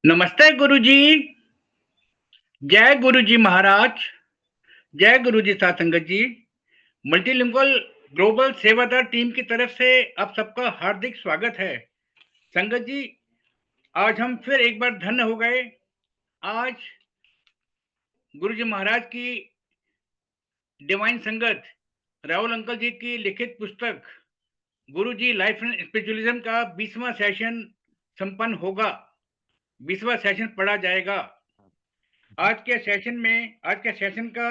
नमस्ते गुरुजी। जय गुरुजी महाराज। जय गुरुजी साथ संगत जी। मल्टीलिंगुअल ग्लोबल सेवादार टीम की तरफ से आप सबका हार्दिक स्वागत है। संगत जी, आज हम फिर एक बार धन्य हो गए। आज गुरुजी महाराज की डिवाइन संगत राहुल अंकल जी की लिखित पुस्तक गुरुजी लाइफ एंड स्पिरिचुअलिज्म का 20वां सेशन संपन्न होगा। 20वां सेशन पढ़ा जाएगा। आज के सेशन का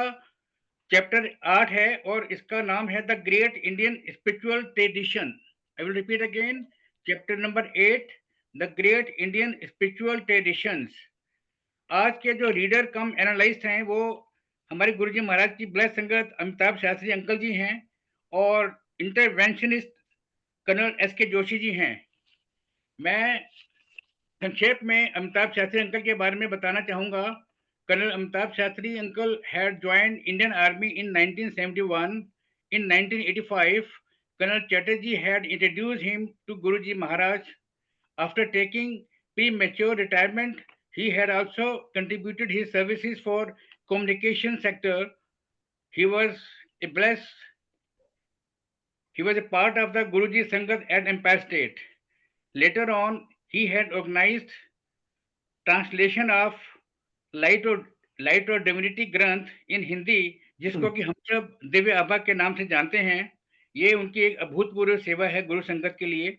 चैप्टर 8 है और इसका नाम है the great Indian spiritual tradition. I will repeat again, chapter number 8, the great Indian spiritual traditions. आज के जो रीडर कम एनालिस्ट हैं वो हमारे गुरुजी महाराज की ब्लेस संगत अमिताभ शास्त्री अंकल जी हैं और इंटरवेंशनिस्ट कर्नल एस के जोशी जी हैं। मैं संक्षेप में अमिताभ शास्त्री अंकल के बारे में बताना चाहूँगा। Colonel Amitabh Shastri uncle had joined Indian Army in 1971. In 1985, Colonel Chatterjee had introduced him to Guruji Maharaj. After taking premature retirement, he had also contributed his services for communication sector. He was a blessed. He was a part of the Guruji Sangat at Empire State. Later on, he had organized translation of light और divinity ग्रंथ इन हिंदी, जिसको कि हम सब दिव्य आभा के नाम से जानते हैं। ये उनकी एक अभूतपूर्व सेवा है गुरु संगत के लिए।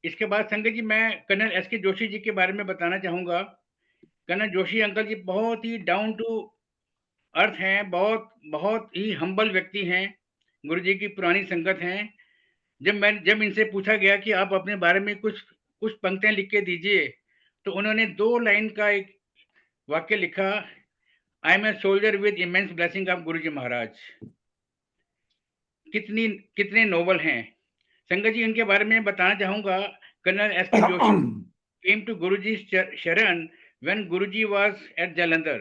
इसके बाद संगत जी, मैं कर्नल एस के जोशी जी के बारे में बताना चाहूँगा। कर्नल जोशी अंकल जी बहुत ही डाउन टू अर्थ हैं, बहुत ही हम्बल व्यक्ति हैं, गुरु जी की पुरानी संगत हैं। जब इनसे पूछा गया कि आप अपने बारे में कुछ पंक्तियां लिख के दीजिए, तो उन्होंने 2 लाइन का एक वाक्य लिखा, I am a soldier with immense blessing of Guruji Maharaj. कितने नोबल हैं। संगत जी, इनके बारे में बताना चाहूंगा। कर्नल एस के Joshi came to Guruji's sharan when Guruji was at Jalandhar.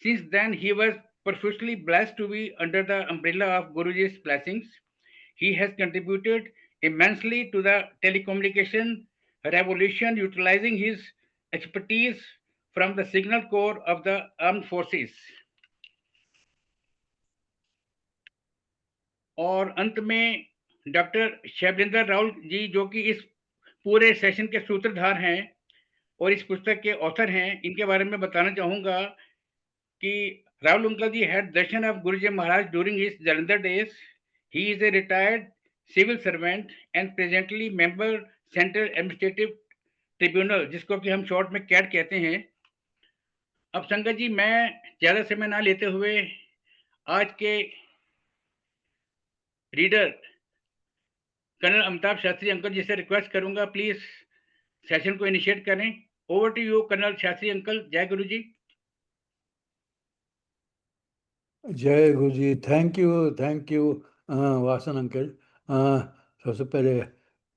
Since then, he was profusely blessed to be under the umbrella of Guruji's blessings. He has contributed immensely to the telecommunication revolution, utilizing his expertise from the signal corps of the armed forces. और अंत में doctor Shailendra Rahul ji, जो कि इस पूरे session के सूत्रधार हैं और इस पुस्तक के ऑथर हैं, इनके बारे में बताना चाहूँगा कि Rahul uncle ji had darshan of Guruji Maharaj during his Jalandhar days. He is a retired civil servant and presently member Central Administrative Tribunal, जिसको कि हम शॉर्ट में कैट कहते हैं। अब संगत जी, मैं ज़्यादा समय ना लेते हुए आज के reader colonel Amitabh Shastri uncle ji से रिक्वेस्ट करूंगा, प्लीज सेशन को इनिशिएट करें। Over to you colonel Shastri uncle. जय गुरु जी। जय गुरु जी। Thank you Vasan uncle. सबसे पहले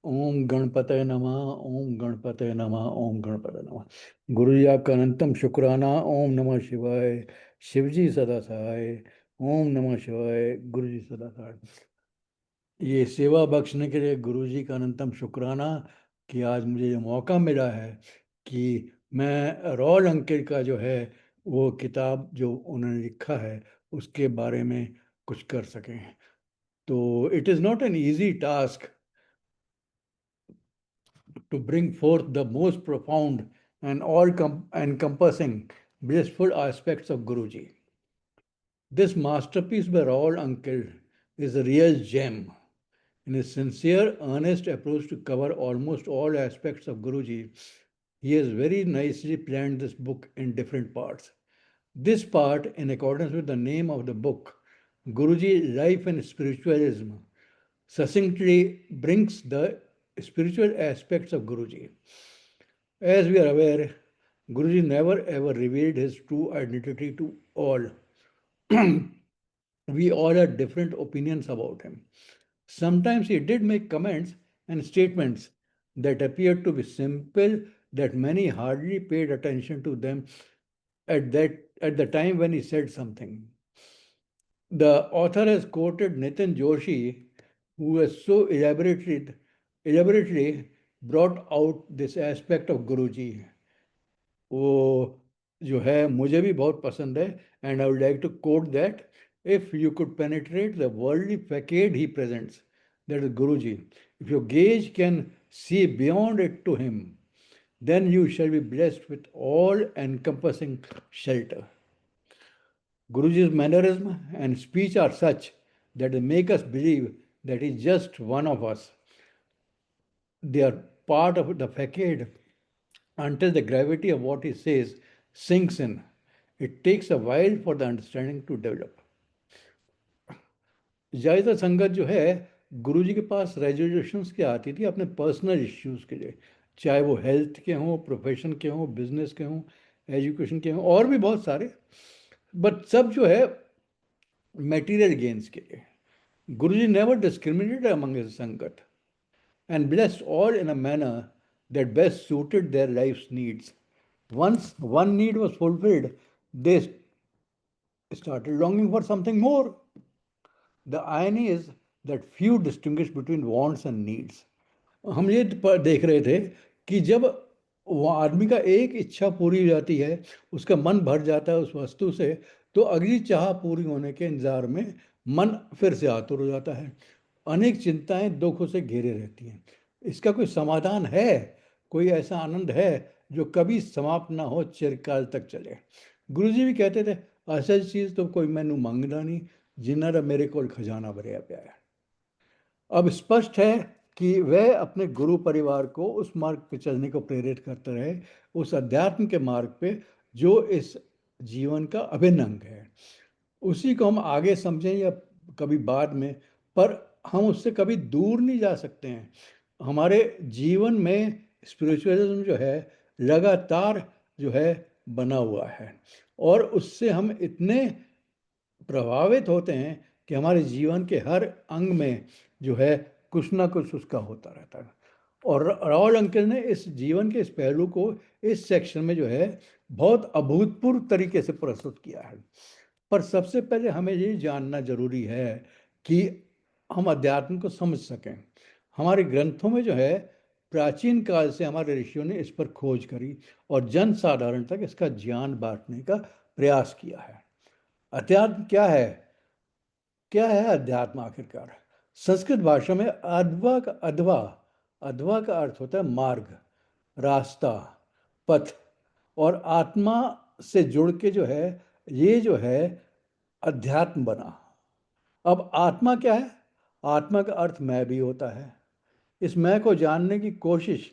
ओम गणपतये नमः, ओम गणपतये नमः, ओम गणपतये नमः। गुरु जी आपका अनंतम शुक्राना। ओम नमः शिवाय। शिव जी सदा सहाय। ओम नमः शिवाय। गुरु जी सदा सहाय। ये सेवा बख्शने के लिए गुरु जी का अनंतम शुक्राना कि आज मुझे ये मौका मिला है कि मैं रॉल अंकित का जो है वो किताब जो उन्होंने लिखा है उसके बारे में कुछ कर सकें। तो it is not an easy task to bring forth the most profound and all-encompassing blissful aspects of Guruji. This masterpiece by Raul Uncle is a real gem. In his sincere, earnest approach to cover almost all aspects of Guruji, he has very nicely planned this book in different parts. This part, in accordance with the name of the book, Guruji Life and Spiritualism, succinctly brings the spiritual aspects of Guruji. As we are aware, Guruji never ever revealed his true identity to all. We all had different opinions about him. Sometimes he did make comments and statements that appeared to be simple, that many hardly paid attention to them at the time when he said something. The author has quoted Nitin Joshi, who has so elaborately brought out this aspect of Guruji. वो जो है मुझे भी बहुत पसंद है, and I would like to quote that: if you could penetrate the worldly facade he presents, that is Guruji, if your gaze can see beyond it to him, then you shall be blessed with all-encompassing shelter. Guruji's mannerism and speech are such that they make us believe that he's just one of us. They are part of the facade until the gravity of what he says sinks in. It takes a while for the understanding to develop. ज़्यादातर संगत जो है गुरुजी के पास resolutions के आती थी अपने personal issues के लिए, चाहे वो हेल्थ के हों, प्रोफेशन के हों, बिजनेस के हों, एजुकेशन के हों, और भी बहुत सारे, बट सब जो है मटेरियल गेन्स के लिए. Guruji never discriminated among his Sangat and blessed all in a manner that best suited their life's needs. Once one need was fulfilled, they started longing for something more. The irony is that few distinguish between wants and needs. हम ये देख रहे थे कि जब वो आदमी का एक इच्छा पूरी हो जाती है, उसका मन भर जाता है उस वस्तु से, तो अगली चाह पूरी होने के इंतजार में मन फिर से आतुर हो जाता है. अनेक चिंताएं दुखों से घेरे रहती हैं. इसका कोई समाधान है? कोई ऐसा आनंद है जो कभी समाप्त ना हो, चिरकाल तक चले? गुरुजी भी कहते थे, असल चीज तो कोई मैनू मंगदा नहीं, जिन्ना दा मेरे कोल खजाना भरिया पिया है. अब स्पष्ट है कि वह अपने गुरु परिवार को उस मार्ग पे चलने को प्रेरित करते रहे, उस अध्यात्म के मार्ग पे जो इस जीवन का अभिन्न अंग है. उसी को हम आगे समझें या कभी बाद में, पर हम उससे कभी दूर नहीं जा सकते हैं. हमारे जीवन में स्पिरिचुअलिज्म जो है लगातार जो है बना हुआ है, और उससे हम इतने प्रभावित होते हैं कि हमारे जीवन के हर अंग में जो है कुछ ना कुछ उसका होता रहता है. और राहुल अंकल ने इस जीवन के इस पहलू को इस सेक्शन में जो है बहुत अभूतपूर्व तरीके से प्रस्तुत किया है. पर सबसे पहले हमें ये जानना जरूरी है कि हम अध्यात्म को समझ सकें. हमारे ग्रंथों में जो है प्राचीन काल से हमारे ऋषियों ने इस पर खोज करी और जन साधारण तक इसका ज्ञान बांटने का प्रयास किया है. अध्यात्म क्या है? क्या है अध्यात्म आखिरकार? संस्कृत भाषा में अध्वा का अर्थ होता है मार्ग, रास्ता, पथ, और आत्मा से जुड़ के जो है ये जो है अध्यात्म बना. अब आत्मा क्या है? आत्मा का अर्थ मैं भी होता है. इस मैं को जानने की कोशिश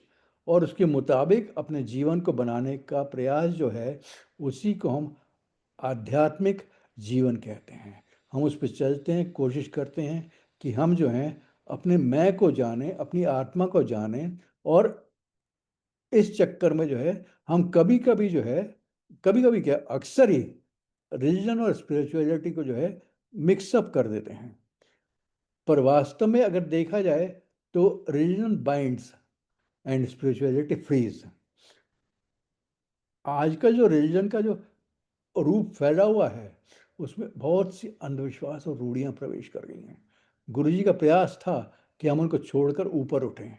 और उसके मुताबिक अपने जीवन को बनाने का प्रयास जो है, उसी को हम आध्यात्मिक जीवन कहते हैं. हम उस पर चलते हैं, कोशिश करते हैं कि हम जो हैं अपने मैं को जानें, अपनी आत्मा को जानें, और इस चक्कर में जो है हम कभी कभी क्या अक्सर ही रिलीजन और स्पिरिचुअलिटी को जो है मिक्सअप कर देते हैं. पर वास्तव में अगर देखा जाए तो religion binds and spirituality frees. आज का जो रिलीजन का जो रूप फैला हुआ है उसमें बहुत सी अंधविश्वास और रूढ़ियां प्रवेश कर गई हैं. गुरुजी का प्रयास था कि हम उनको छोड़कर ऊपर उठें,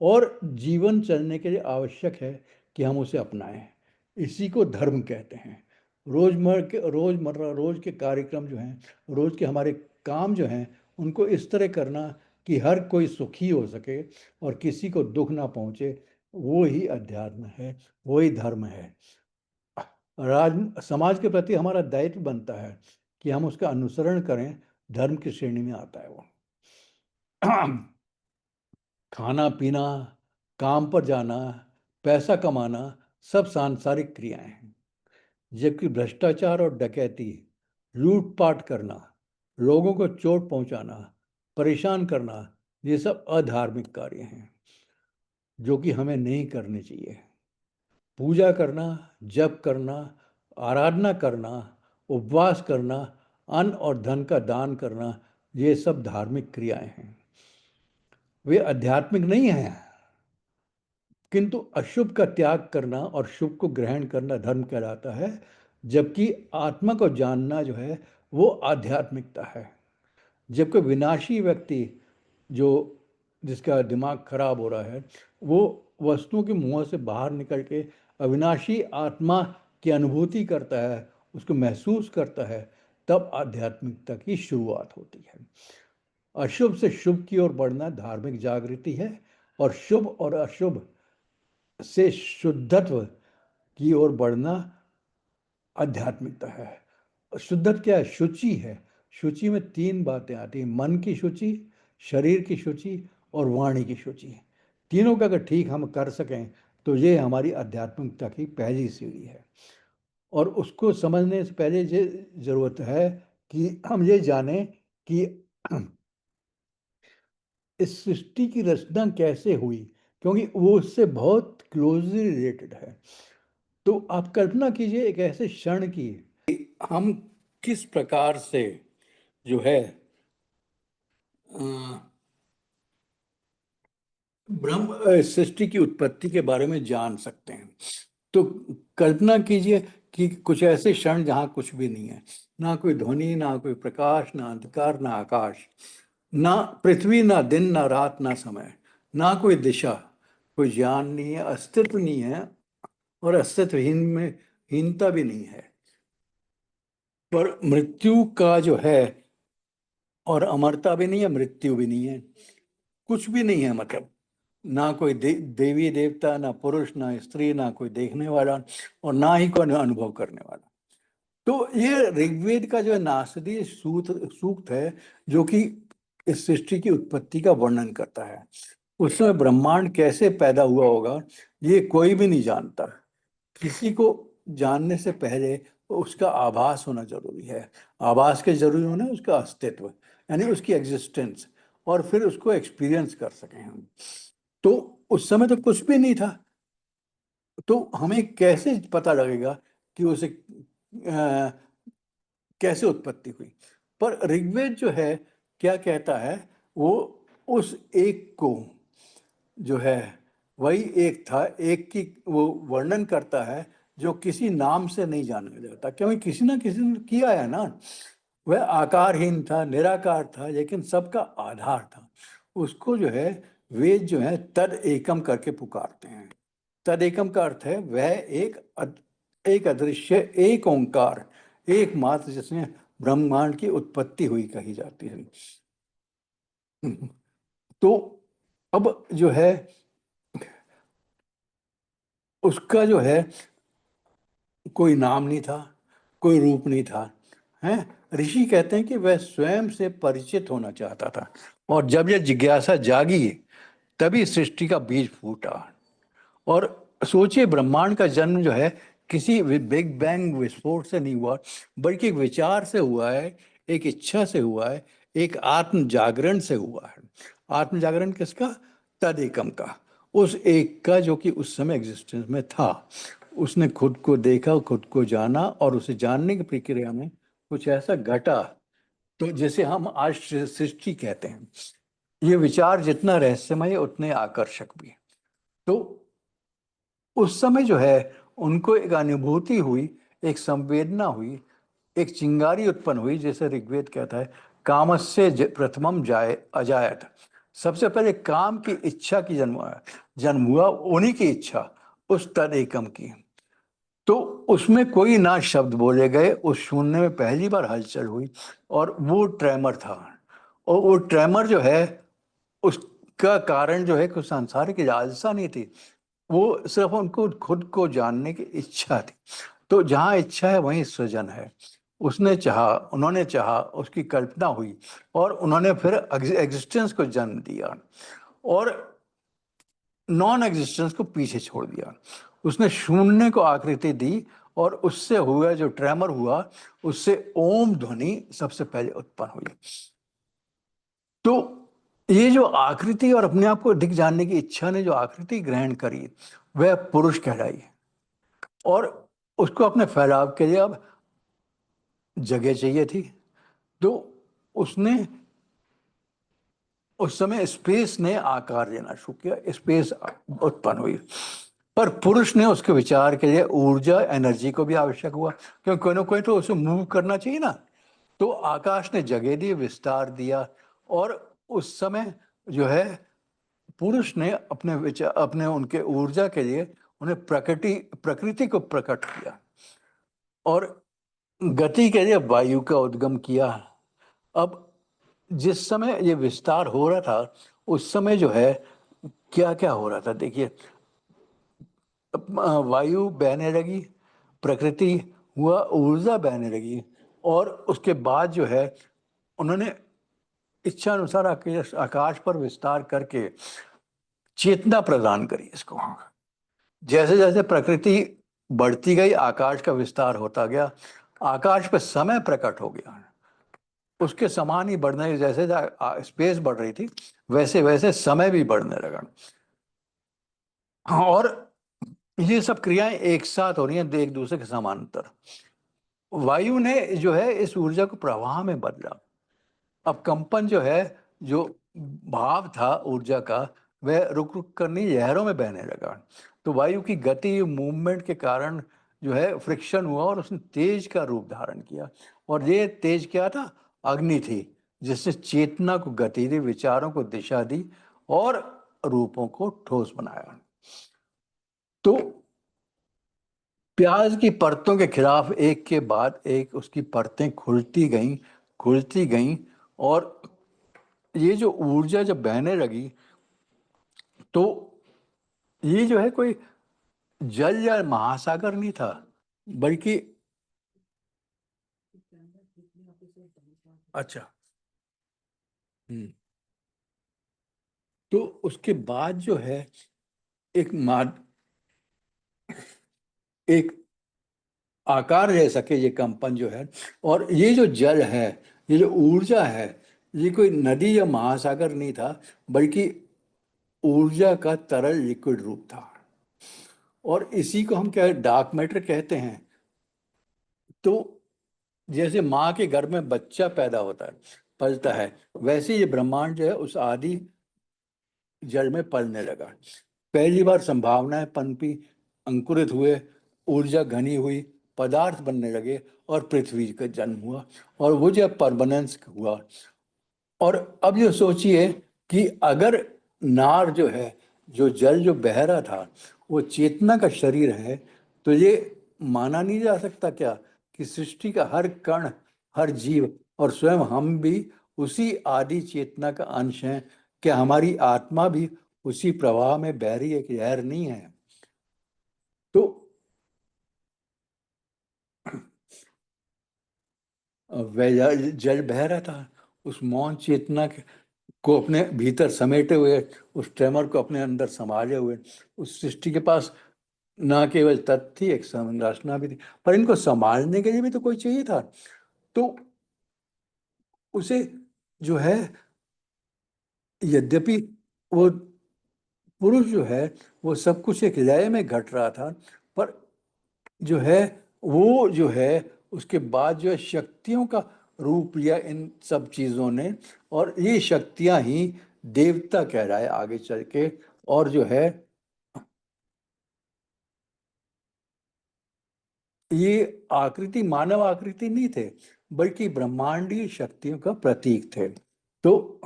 और जीवन चलने के लिए आवश्यक है कि हम उसे अपनाएं. इसी को धर्म कहते हैं. रोज के कार्यक्रम जो हैं, रोज के हमारे काम जो हैं, उनको इस तरह करना कि हर कोई सुखी हो सके और किसी को दुख ना पहुंचे, वो ही अध्यात्म है, वो ही धर्म है. समाज के प्रति हमारा दायित्व बनता है कि हम उसका अनुसरण करें. धर्म की श्रेणी में आता है वो. खाना पीना, काम पर जाना, पैसा कमाना, सब सांसारिक क्रियाएं हैं. जबकि भ्रष्टाचार और डकैती, लूटपाट करना, लोगों को चोट पहुंचाना, परेशान करना, ये सब अधार्मिक कार्य हैं जो कि हमें नहीं करने चाहिए. पूजा करना, जप करना, आराधना करना, उपवास करना, अन्न और धन का दान करना, ये सब धार्मिक क्रियाएं हैं. वे आध्यात्मिक नहीं हैं. किंतु अशुभ का त्याग करना और शुभ को ग्रहण करना धर्म कहलाता है, जबकि आत्मा को जानना जो है वो आध्यात्मिकता है. जबकि विनाशी व्यक्ति जो जिसका दिमाग खराब हो रहा है, वो वस्तुओं के मुंह से बाहर निकल के अविनाशी आत्मा की अनुभूति करता है, उसको महसूस करता है, तब आध्यात्मिकता की शुरुआत होती है। अशुभ से शुभ की ओर बढ़ना धार्मिक जागृति है, और शुभ और अशुभ से शुद्धत्व की ओर बढ़ना आध्यात्मिकता है। शुद्धत्व क्या है? शुचि है। शुचि में तीन बातें आती हैं: मन की शुचि, शरीर की शुचि और वाणी की शुचि। तीनों का अगर ठीक हम कर सकें तो ये हमारी आध्यात्मिकता की पहली सीढ़ी है। और उसको समझने से पहले ये जरूरत है कि हम ये जानें कि इस सृष्टि की रचना कैसे हुई, क्योंकि वो उससे बहुत क्लोजली रिलेटेड है। तो आप कल्पना कीजिए एक ऐसे क्षण की, हम किस प्रकार से जो है ब्रह्म सृष्टि की उत्पत्ति के बारे में जान सकते हैं। तो कल्पना कीजिए कि कुछ ऐसे क्षण जहाँ कुछ भी नहीं है, ना कोई ध्वनि, ना कोई प्रकाश, ना अंधकार, ना आकाश, ना पृथ्वी, ना दिन, ना रात, ना समय, ना कोई दिशा, कोई ज्ञान नहीं है, अस्तित्व नहीं है, और अस्तित्वहीन में हीनता भी नहीं है। पर मृत्यु का जो है, और अमरता भी नहीं है, मृत्यु भी नहीं है, कुछ भी नहीं है। मतलब ना कोई देवी देवता, ना पुरुष, ना स्त्री, ना कोई देखने वाला, और ना ही कोई अनुभव करने वाला। तो ये ऋग्वेद का जो है नासदी सूक्त है, जो कि इस सृष्टि की उत्पत्ति का वर्णन करता है। उस समय ब्रह्मांड कैसे पैदा हुआ होगा ये कोई भी नहीं जानता। किसी को जानने से पहले उसका आभास होना जरूरी है। आभास के जरूरी होना उसका अस्तित्व, यानी उसकी एग्जिस्टेंस, और फिर उसको एक्सपीरियंस कर सकें हम। तो उस समय तो कुछ भी नहीं था, तो हमें कैसे पता लगेगा कि उसे कैसे उत्पत्ति हुई? पर ऋग्वेद जो है क्या कहता है, वो उस एक को जो है, वही एक था, एक की वो वर्णन करता है जो किसी नाम से नहीं जाना जाता, क्योंकि किसी ना किसी ने किया है ना। वह आकारहीन था, निराकार था, लेकिन सबका आधार था। उसको जो है वेद जो है तद एकम करके पुकारते हैं। तद एकम का अर्थ है वह एक अदृश्य, एक ओंकार, एकमात्र, जिसमें ब्रह्मांड की उत्पत्ति हुई कही जाती है। तो अब जो है उसका जो है कोई नाम नहीं था, कोई रूप नहीं था, हैं। ऋषि कहते हैं कि वह स्वयं से परिचित होना चाहता था, और जब यह जिज्ञासा जागी तभी सृष्टि का बीज फूटा। और सोचिए, ब्रह्मांड का जन्म जो है किसी बिग बैंग विस्फोट से नहीं हुआ, बल्कि एक विचार से हुआ है, एक इच्छा से हुआ है, एक आत्म जागरण से हुआ है। आत्म जागरण किसका? तद एकम का, उस एक का जो कि उस समय एग्जिस्टेंस में था। उसने खुद को देखा, खुद को जाना, और उसे जानने की प्रक्रिया में कुछ ऐसा घटा, तो जैसे हम आज सृष्टि कहते हैं। ये विचार जितना रहस्यमय उतने आकर्षक भी। तो उस समय जो है उनको एक अनुभूति हुई, एक संवेदना हुई, एक चिंगारी उत्पन्न हुई, जैसे ऋग्वेद कहता है कामस्य प्रथमम जाय अजायत। सबसे पहले काम की इच्छा की जन्म हुआ, उन्हीं की इच्छा, उस तद एकम की। तो उसमें कोई ना शब्द बोले गए, उस शून्य में पहली बार हलचल हुई, और वो ट्रेमर था। और वो ट्रेमर जो है उसका कारण जो है कुछ सांसारिक लालसा नहीं थी, वो सिर्फ उनको खुद को जानने की इच्छा थी। तो जहाँ इच्छा है वहीं सृजन है। उसने चाहा, उन्होंने चाहा, उसकी कल्पना हुई, और उन्होंने फिर एग्जिस्टेंस को जन्म दिया, और नॉन एग्जिस्टेंस को पीछे छोड़ दिया। उसने शून्य को आकृति दी, और उससे हुआ जो ट्रेमर हुआ, उससे ओम ध्वनि सबसे पहले उत्पन्न हुई। तो ये जो आकृति और अपने आप को दिख जानने की इच्छा ने जो आकृति ग्रहण करी, वह पुरुष कहलाई। और उसको अपने फैलाव के लिए अब जगह चाहिए थी, तो उसने उस समय स्पेस ने आकार देना शुरू किया, स्पेस उत्पन्न हुई। पर पुरुष ने उसके विचार के लिए ऊर्जा, एनर्जी को भी आवश्यक हुआ, क्योंकि कोई ना कोई तो उसे मूव करना चाहिए ना। तो आकाश ने जगह दी, विस्तार दिया, और उस समय जो है पुरुष ने अपने विचार, अपने उनके ऊर्जा के लिए उन्हें प्रकृति को प्रकट किया और गति के लिए वायु का उद्गम किया। अब जिस समय ये विस्तार हो रहा था उस समय जो है क्या क्या हो रहा था देखिए, वायु बहने लगी, प्रकृति हुआ, ऊर्जा बहने लगी, और उसके बाद जो है उन्होंने इच्छा अनुसार आकाश पर विस्तार करके चेतना प्रदान करी इसको। जैसे जैसे प्रकृति बढ़ती गई, आकाश का विस्तार होता गया, आकाश पे समय प्रकट हो गया। उसके समान ही बढ़ने, जैसे स्पेस बढ़ रही थी वैसे वैसे समय भी बढ़ने लगा। और ये सब क्रियाएं एक साथ हो रही हैं, एक दूसरे के समांतर। वायु ने जो है इस ऊर्जा को प्रवाह में बदला। अब कंपन जो है, जो भाव था ऊर्जा का, वह रुक रुक कर नहीं, लहरों में बहने लगा। तो वायु की गति, मूवमेंट के कारण जो है फ्रिक्शन हुआ और उसने तेज का रूप धारण किया। और ये तेज क्या था? अग्नि थी, जिससे चेतना को गति दी, विचारों को दिशा दी और रूपों को ठोस बनाया। तो प्याज की परतों के खिलाफ एक के बाद एक उसकी परतें खुलती गईं, और ये जो ऊर्जा जब बहने लगी तो ये जो है कोई जल या महासागर नहीं था, बल्कि अच्छा। हम्म। तो उसके बाद जो है एक एक आकार ले सके ये कंपन जो है, और ये जो जल है, ये जो ऊर्जा है, ये कोई नदी या महासागर नहीं था, बल्कि ऊर्जा का तरल लिक्विड रूप था। और इसी को हम क्या डार्क मैटर कहते हैं। तो जैसे माँ के घर में बच्चा पैदा होता है, पलता है, वैसे ये ब्रह्मांड जो है उस आदि जल में पलने लगा। पहली बार संभावनाएं पनपी, अंकुरित हुए, ऊर्जा घनी हुई, पदार्थ बनने लगे और पृथ्वी का जन्म हुआ। और वो जब परमानेंस हुआ, और अब ये सोचिए कि अगर नार जो है, जो जल जो बह रहा था, वो चेतना का शरीर है, तो ये माना नहीं जा सकता क्या कि सृष्टि का हर कण, हर जीव और स्वयं हम भी उसी आदि चेतना का अंश हैं? क्या हमारी आत्मा भी उसी प्रवाह में बह रही है, कि लहर नहीं है? तो वह जल बह रहा था, उस मौन चेतना को अपने भीतर समेटे हुए, उस ट्रेमर को अपने अंदर संभाले हुए। उस सृष्टि के पास ना केवल तत्व थी, एक संरचना भी थी, पर इनको संभालने के लिए भी तो कोई चाहिए था। तो उसे जो है, यद्यपि वो पुरुष जो है, वो सब कुछ एक लय में घट रहा था, पर जो है वो जो है उसके बाद जो है शक्तियों का रूप लिया इन सब चीजों ने, और ये शक्तियां ही देवता कहलाए आगे चल के। और जो है ये आकृति मानव आकृति नहीं थे, बल्कि ब्रह्मांडीय शक्तियों का प्रतीक थे। तो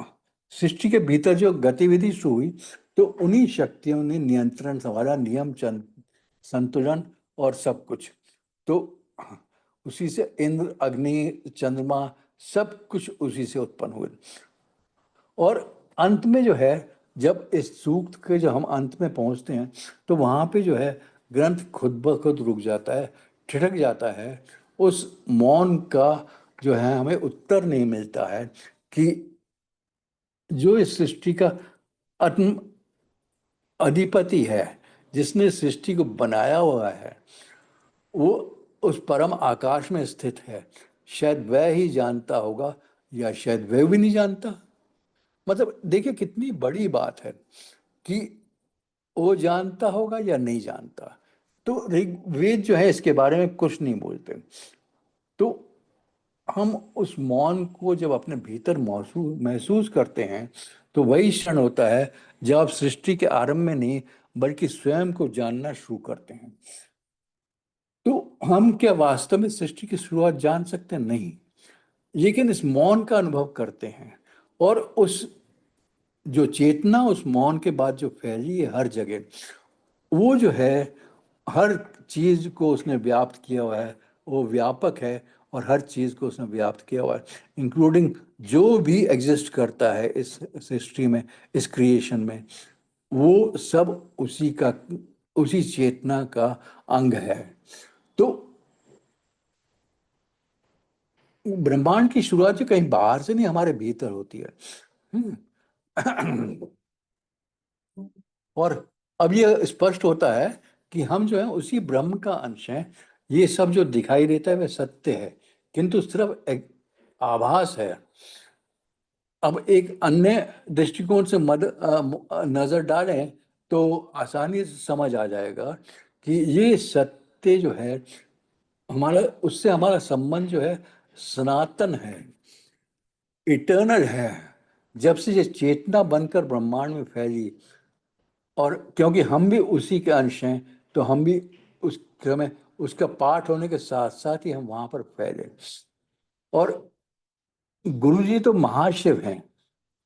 सृष्टि के भीतर जो गतिविधि शुरू हुई, तो उन्हीं शक्तियों ने नियंत्रण संभाला, नियम संतुलन और सब कुछ। तो उसी से इंद्र, अग्नि, चंद्रमा, सब कुछ उसी से उत्पन्न हुए। और अंत में जो है, जब इस सूक्त के जो हम अंत में पहुंचते हैं, तो वहां पे जो है ग्रंथ खुद ब खुद रुक जाता है, ठिठक जाता है। उस मौन का जो है हमें उत्तर नहीं मिलता है कि जो इस सृष्टि का आत्म अधिपति है, जिसने सृष्टि को बनाया हुआ है, वो उस परम आकाश में स्थित है। शायद वह ही जानता होगा, या शायद वह भी नहीं जानता। मतलब देखिए कितनी बड़ी बात है कि वो जानता होगा या नहीं जानता। तो ऋग्वेद जो है इसके बारे में कुछ नहीं बोलते। तो हम उस मौन को जब अपने भीतर महसूस करते हैं, तो वही क्षण होता है जब आप सृष्टि के आरंभ में नहीं, बल्कि स्वयं को जानना शुरू करते हैं। तो हम क्या वास्तव में सृष्टि की शुरुआत जान सकते हैं? नहीं, लेकिन इस मौन का अनुभव करते हैं। और उस जो चेतना उस मौन के बाद जो फैली है हर जगह, वो जो है हर चीज को उसने व्याप्त किया हुआ है, वो व्यापक है और हर चीज को उसने व्याप्त किया हुआ है, इंक्लूडिंग जो भी एग्जिस्ट करता है इस सृष्टि में, इस क्रिएशन में, वो सब उसी चेतना का अंग है। तो ब्रह्मांड की शुरुआत जो कहीं बाहर से नहीं, हमारे भीतर होती है। हम्म। और अब ये स्पष्ट होता है कि हम जो है उसी ब्रह्म का अंश हैं। ये सब जो दिखाई देता है वह सत्य है, किंतु सिर्फ एक आभास है। अब एक अन्य दृष्टिकोण से नजर डालें तो आसानी से समझ आ जाएगा कि ये सत्य जो है, हमारा उससे हमारा संबंध जो है सनातन है, इटर्नल है। जब से ये चेतना बनकर ब्रह्मांड में फैली, और क्योंकि हम भी उसी के अंश हैं, तो हम भी उस क्रम उसका पाठ होने के साथ साथ ही हम वहां पर फैले। और गुरु जी तो महाशिव हैं,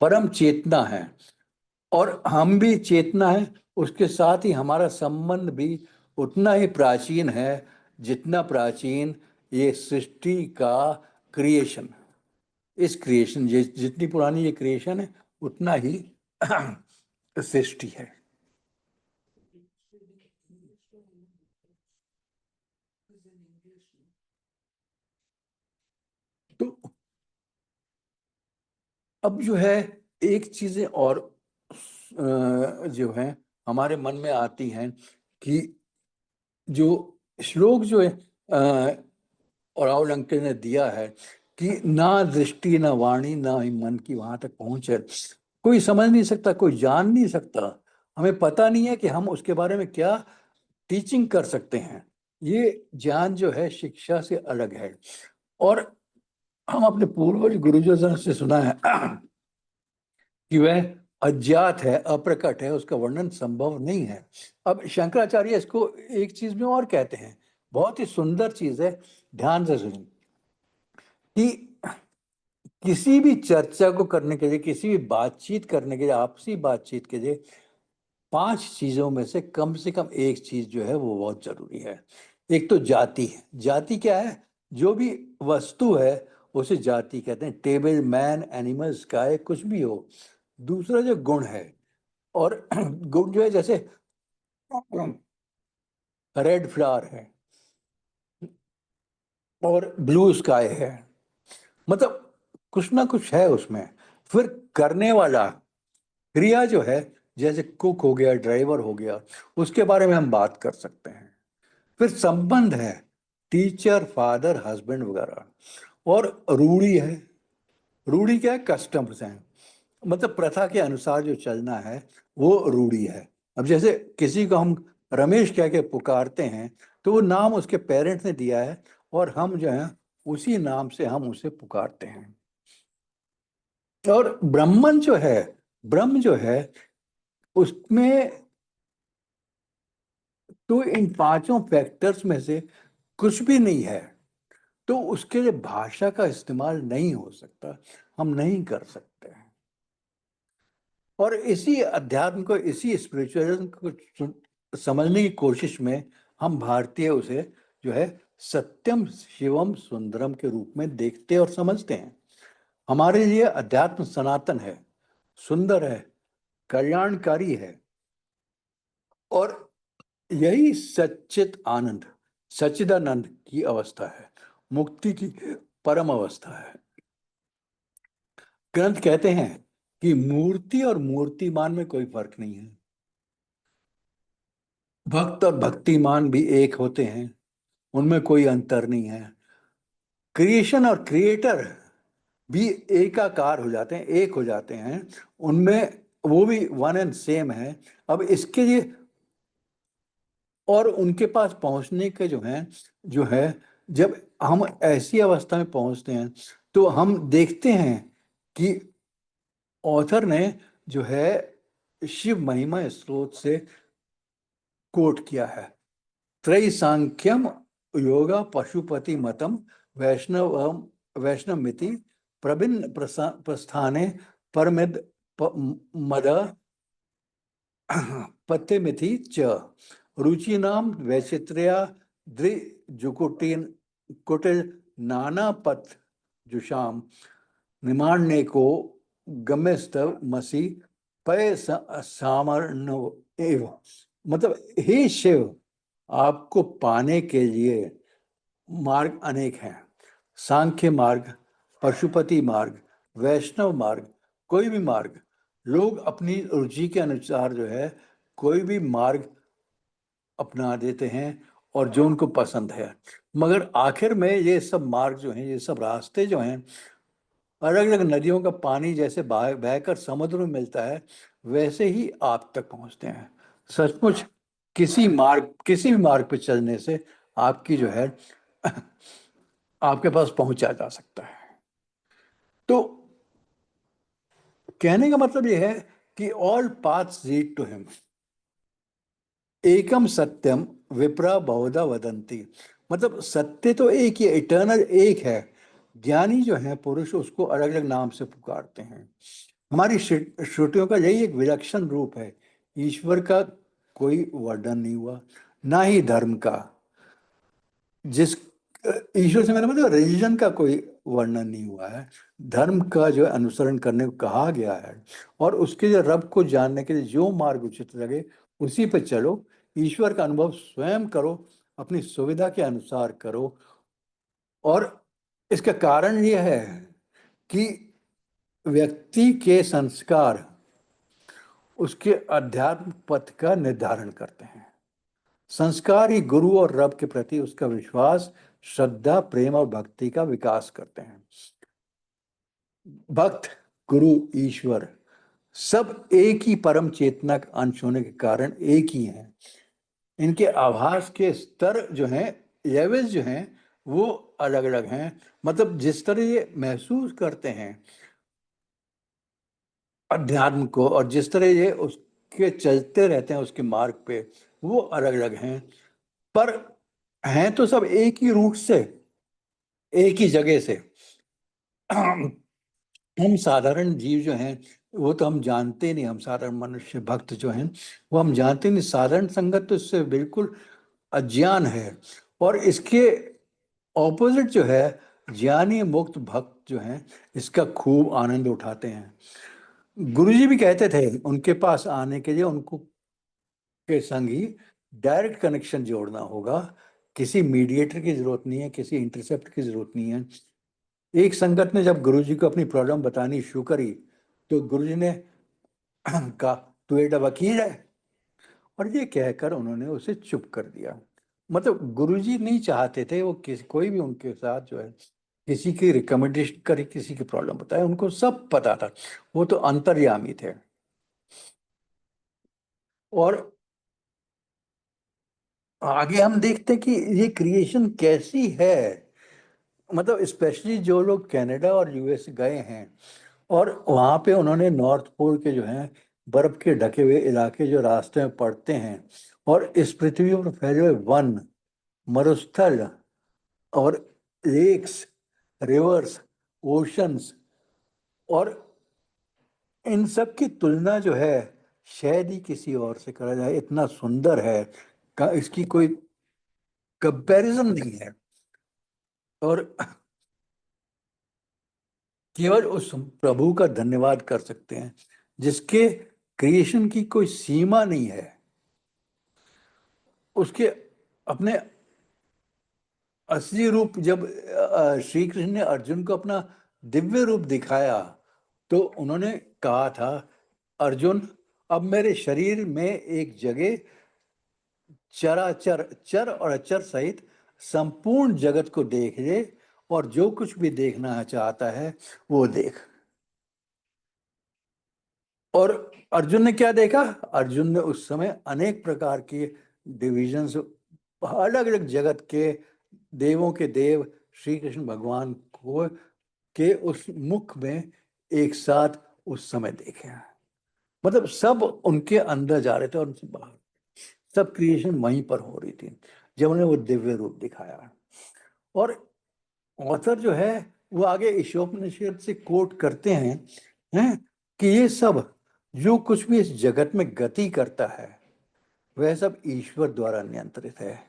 परम चेतना है, और हम भी चेतना है। उसके साथ ही हमारा संबंध भी उतना ही प्राचीन है जितना प्राचीन ये सृष्टि का क्रिएशन। इस क्रिएशन, ये जितनी पुरानी ये क्रिएशन है उतना ही सृष्टि है। तो अब जो है एक चीजें और जो है हमारे मन में आती हैं कि जो श्लोक जो है और राहुल अंकल ने दिया है कि ना दृष्टि ना वाणी ना ही मन की वहां तक पहुंच है, कोई समझ नहीं सकता, कोई जान नहीं सकता। हमें पता नहीं है कि हम उसके बारे में क्या टीचिंग कर सकते हैं। ये ज्ञान जो है शिक्षा से अलग है। और हम अपने पूर्वज गुरुजनों से सुना है कि वह अज्ञात है, अप्रकट है, उसका वर्णन संभव नहीं है। अब शंकराचार्य इसको एक चीज में और कहते हैं, बहुत ही सुंदर चीज है, ध्यान से सुनिए, कि किसी भी चर्चा को करने के लिए, किसी भी बातचीत करने के लिए, आपसी बातचीत के लिए 5 चीजों में से कम एक चीज जो है वो बहुत जरूरी है। एक तो जाति है। जाति क्या है? जो भी वस्तु है उसे जाति कहते हैं। टेबल, मैन, एनिमल, स्काई, कुछ भी हो। दूसरा जो गुण है, और गुण जो है जैसे रेड फ्लावर है और ब्लू स्काई है, मतलब कुछ ना कुछ है उसमें। फिर करने वाला, क्रिया जो है, जैसे कुक हो गया, ड्राइवर हो गया, उसके बारे में हम बात कर सकते हैं। फिर संबंध है, टीचर, फादर, हस्बैंड वगैरह। और रूढ़ी है। रूढ़ी क्या है? कस्टम्स हैं, मतलब प्रथा के अनुसार जो चलना है वो रूढ़ी है। अब जैसे किसी को हम रमेश कह के पुकारते हैं तो वो नाम उसके पेरेंट्स ने दिया है, और हम जो है उसी नाम से हम उसे पुकारते हैं। और ब्राह्मण जो है, ब्रह्म जो है, उसमें तो इन 5 फैक्टर्स में से कुछ भी नहीं है, तो उसके लिए भाषा का इस्तेमाल नहीं हो सकता, हम नहीं कर सकते हैं। और इसी अध्यात्म को, इसी स्पिरिचुअलिज्म को समझने की कोशिश में हम भारतीय उसे जो है सत्यम शिवम सुंदरम के रूप में देखते और समझते हैं। हमारे लिए अध्यात्म सनातन है, सुंदर है, कल्याणकारी है, और यही सच्चित आनंद, सच्चिदानंद की अवस्था है, मुक्ति की परम अवस्था है। ग्रंथ कहते हैं कि मूर्ति और मूर्तिमान में कोई फर्क नहीं है। भक्त और भक्तिमान भी एक होते हैं, उनमें कोई अंतर नहीं है। क्रिएशन और क्रिएटर भी एकाकार हो जाते हैं, एक हो जाते हैं, उनमें वो भी वन एंड सेम है। अब इसके लिए और उनके पास पहुंचने के जो है, जब हम ऐसी अवस्था में पहुंचते हैं तो हम देखते हैं कि ऑथर ने जो है शिव महिमा स्रोत से कोट किया है। त्रय सांख्यम योगा पशुपति मतम वैष्णव वैष्णव मिति प्रभिन्न प्रस्थाने परमिद मद पथ्यमिति च रुचिनाम वैचित्र्या द्विजुकुटिन कुटिल नाना पथ जुषाम निमाण्य को गम्यस्तव मसी पय सामर्ण एव। मतलब हे शिव, आपको पाने के लिए मार्ग अनेक हैं। सांख्य मार्ग, पशुपति मार्ग, वैष्णव मार्ग, कोई भी मार्ग, लोग अपनी रुचि के अनुसार जो है कोई भी मार्ग अपना देते हैं और जो उनको पसंद है। मगर आखिर में ये सब मार्ग जो हैं, ये सब रास्ते जो हैं, अलग अलग नदियों का पानी जैसे बहकर समुद्र में मिलता है, वैसे ही आप तक पहुंचते हैं। सचमुच किसी भी मार्ग पर चलने से आपकी जो है आपके पास पहुंचा जा सकता है। तो कहने का मतलब यह है कि all paths lead to him, एकम सत्यम विप्रा बहुधा वदंती। मतलब सत्य तो एक ही, इटर्नल एक है। ज्ञानी जो है पुरुष उसको अलग अलग नाम से पुकारते हैं। हमारी श्रुतियों का यही एक विलक्षण रूप है। ईश्वर का कोई वर्णन नहीं हुआ, ना ही धर्म का। जिस ईश्वर से मेरा मतलब रिलीजन का कोई वर्णन नहीं हुआ है। धर्म का जो अनुसरण करने को कहा गया है, और उसके जो रब को जानने के लिए जो मार्ग उचित लगे उसी पे चलो। ईश्वर का अनुभव स्वयं करो, अपनी सुविधा के अनुसार करो। और इसका कारण यह है कि व्यक्ति के संस्कार उसके अध्यात्म पथ का निर्धारण करते हैं। संस्कार ही गुरु और रब के प्रति उसका विश्वास, श्रद्धा, प्रेम और भक्ति का विकास करते हैं। भक्त, गुरु, ईश्वर सब एक ही परम चेतना का अंश होने के कारण एक ही हैं। इनके आभास के स्तर जो हैं, लेवल्स जो हैं, वो अलग अलग हैं। मतलब जिस तरह ये महसूस करते हैं अध्यात्म को, और जिस तरह ये उसके चलते रहते हैं उसके मार्ग पे, वो अलग अलग हैं। पर हैं तो सब एक ही रूट से, एक ही जगह से। हम साधारण जीव जो हैं वो तो हम जानते नहीं, हम साधारण मनुष्य भक्त जो हैं वो हम जानते नहीं। साधारण संगत तो इससे बिल्कुल अज्ञान है। और इसके ऑपोजिट जो है ज्ञानी मुक्त भक्त जो हैं, इसका खूब आनंद उठाते हैं। गुरुजी भी कहते थे उनके पास आने के लिए उनको के संग ही डायरेक्ट कनेक्शन जोड़ना होगा। किसी मीडिएटर की जरूरत नहीं है, किसी इंटरसेप्ट की जरूरत नहीं है। एक संगत ने जब गुरुजी को अपनी प्रॉब्लम बतानी शुरू करी तो गुरुजी ने कहा तू एडा वकील है, और ये कहकर उन्होंने उसे चुप कर दिया। मतलब गुरुजी नहीं चाहते थे वो कोई भी उनके साथ जो है किसी की रिकमेंडेशन करे, किसी की प्रॉब्लम बताए। उनको सब पता था, वो तो अंतर्यामी थे। और आगे हम देखते हैं कि ये क्रिएशन कैसी है। मतलब स्पेशली जो लोग कनाडा और यूएस गए हैं और वहाँ पे उन्होंने नॉर्थ पोल के जो हैं बर्फ के ढके हुए इलाके जो रास्ते में पड़ते हैं, और इस पृथ्वी पर फैले हुए वन, मरुस्थल और लेक्स, रिवर्स, ओशंस, और इन सब की तुलना जो है शायद ही किसी और से करा जाए। इतना सुंदर है का इसकी कोई कंपैरिजन नहीं है। और केवल उस प्रभु का धन्यवाद कर सकते हैं जिसके क्रिएशन की कोई सीमा नहीं है। उसके अपने असली रूप जब श्री कृष्ण ने अर्जुन को अपना दिव्य रूप दिखाया तो उन्होंने कहा था, अर्जुन अब मेरे शरीर में एक जगह चराचर, चर और अचर सहित संपूर्ण जगत को देख ले, और जो कुछ भी देखना चाहता है वो देख। और अर्जुन ने क्या देखा? अर्जुन ने उस समय अनेक प्रकार के डिविजन्स, अलग अलग जगत के देवों के देव श्री कृष्ण भगवान को के उस मुख में एक साथ उस समय देखे। मतलब सब उनके अंदर जा रहे थे और उनसे बाहर, सब क्रिएशन वहीं पर हो रही थी जब उन्हें वो दिव्य रूप दिखाया। और ऑथर जो है वो आगे ईशोपनिषद से कोट करते हैं, कि ये सब जो कुछ भी इस जगत में गति करता है वह सब ईश्वर द्वारा नियंत्रित है।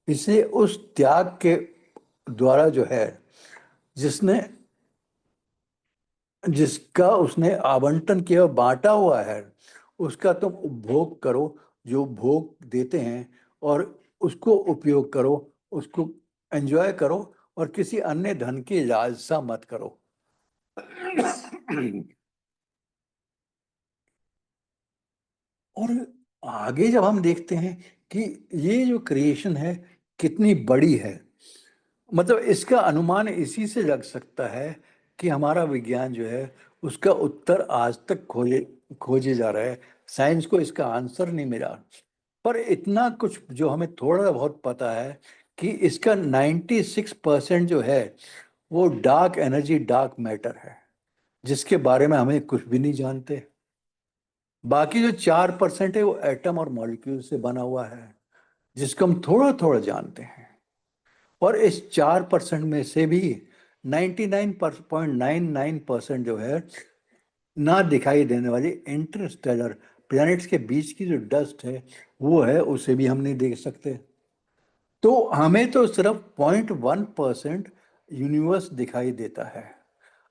इसलिए उस त्याग के द्वारा जो है, जिसने जिसका उसने आवंटन किया बांटा हुआ है, उसका तुम उपभोग करो, जो भोग देते हैं, और उसको उपयोग करो, उसको एंजॉय करो, और किसी अन्य धन की लालसा मत करो। और आगे जब हम देखते हैं कि ये जो क्रिएशन है कितनी बड़ी है, मतलब इसका अनुमान इसी से लग सकता है कि हमारा विज्ञान जो है उसका उत्तर आज तक खोजे खोजे जा रहा है। साइंस को इसका आंसर नहीं मिला, पर इतना कुछ जो हमें थोड़ा बहुत पता है कि इसका 96% जो है वो डार्क एनर्जी, डार्क मैटर है, जिसके बारे में हमें कुछ भी नहीं जानते। बाकी जो 4% है वो एटम और मॉलिक्यूल से बना हुआ है, जिसको हम थोड़ा थोड़ा जानते हैं। और इस 4% में से भी 99.99% जो है ना दिखाई देने वाली इंटरस्टेलर प्लैनेट्स के बीच की जो डस्ट है वो है, उसे भी हम नहीं देख सकते। तो हमें तो सिर्फ 0.1% यूनिवर्स दिखाई देता है।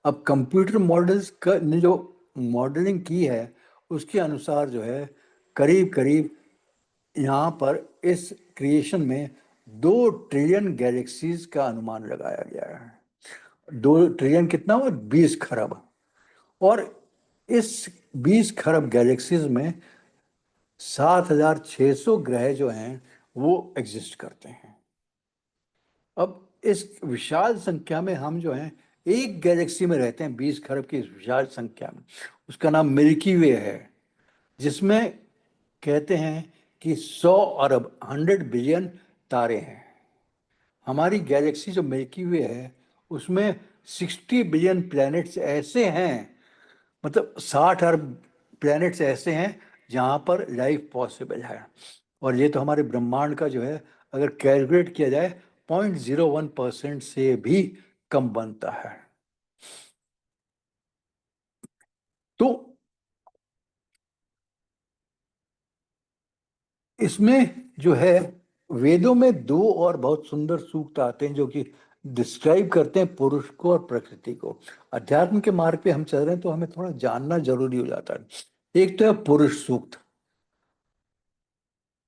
अब कंप्यूटर मॉडल्स का ने जो मॉडलिंग की है उसके अनुसार जो है करीब करीब यहाँ पर इस क्रिएशन में 2 ट्रिलियन गैलेक्सीज का अनुमान लगाया गया है। 2 ट्रिलियन कितना हुआ? 20 खरब। और इस 20 खरब गैलेक्सीज में 7,600 ग्रह जो हैं वो एग्जिस्ट करते हैं। अब इस विशाल संख्या में हम जो हैं एक गैलेक्सी में रहते हैं, 20 खरब की इस विशाल संख्या में। उसका नाम मिल्की वे है, जिसमें कहते हैं कि 100 अरब 100 बिलियन तारे हैं। हमारी गैलेक्सी जो मिल्की वे है उसमें 60 बिलियन प्लैनेट्स ऐसे हैं, मतलब 60 अरब प्लैनेट्स ऐसे हैं जहाँ पर लाइफ पॉसिबल है। और ये तो हमारे ब्रह्मांड का जो है अगर कैलकुलेट किया जाए 0.01% से भी कम बनता है। तो इसमें जो है वेदों में 2 और बहुत सुंदर सूक्त आते हैं जो कि डिस्क्राइब करते हैं पुरुष को और प्रकृति को। अध्यात्म के मार्ग पे हम चल रहे हैं तो हमें थोड़ा जानना जरूरी हो जाता है। एक तो है पुरुष सूक्त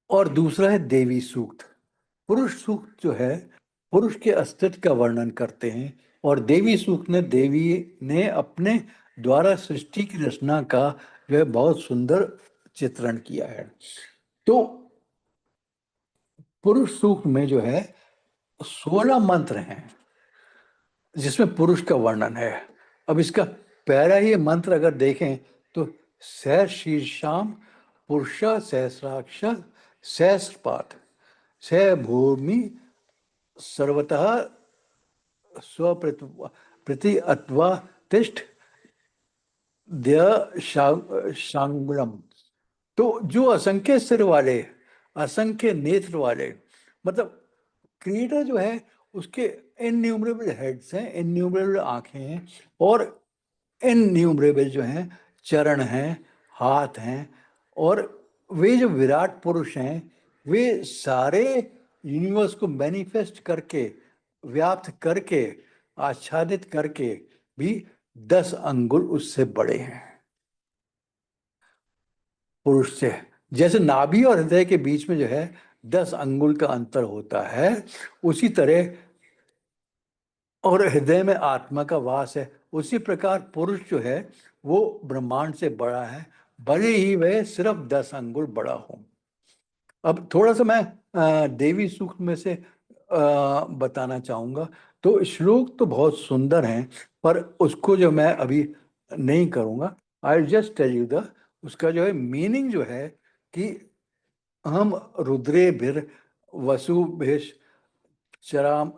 और दूसरा है देवी सूक्त। पुरुष सूक्त जो है पुरुष के अस्तित्व का वर्णन करते हैं, और देवी सूक्त ने देवी ने अपने द्वारा सृष्टि की रचना का जो है बहुत सुंदर चित्रण किया है। तो पुरुष सूक्त में जो है 16 मंत्र हैं जिसमें पुरुष का वर्णन है। अब इसका पहला ही मंत्र अगर देखें तो सह शीर्षाम पुरुष सहस्राक्ष सहस्रपात सह भूमि सर्वतः स्वप्रति अथवा तिष्ठ शांगुलम। तो जो असंख्य सिर वाले, असंख्य नेत्र वाले, मतलब क्रिएटर जो है उसके इन्यूमरेबल हेड्स हैं, इन्यूमरेबल आंखें हैं, और इन्यूमरेबल जो हैं चरण हैं, हाथ हैं। और वे जो विराट पुरुष हैं वे सारे यूनिवर्स को मैनिफेस्ट करके, व्याप्त करके, आच्छादित करके भी 10 अंगुल उससे बड़े हैं पुरुष से। जैसे नाभि और हृदय के बीच में जो है 10 अंगुल का अंतर होता है, उसी तरह, और हृदय में आत्मा का वास है, उसी प्रकार पुरुष जो है वो ब्रह्मांड से बड़ा है, भले ही वह सिर्फ 10 अंगुल बड़ा हो। अब थोड़ा सा मैं देवी सूक्त में से बताना चाहूंगा। तो श्लोक तो बहुत सुंदर हैं, पर उसको जो मैं अभी नहीं करूंगा। I just tell you the उसका जो है मीनिंग जो है कि हम रुद्रे भीर वसुभिष चराम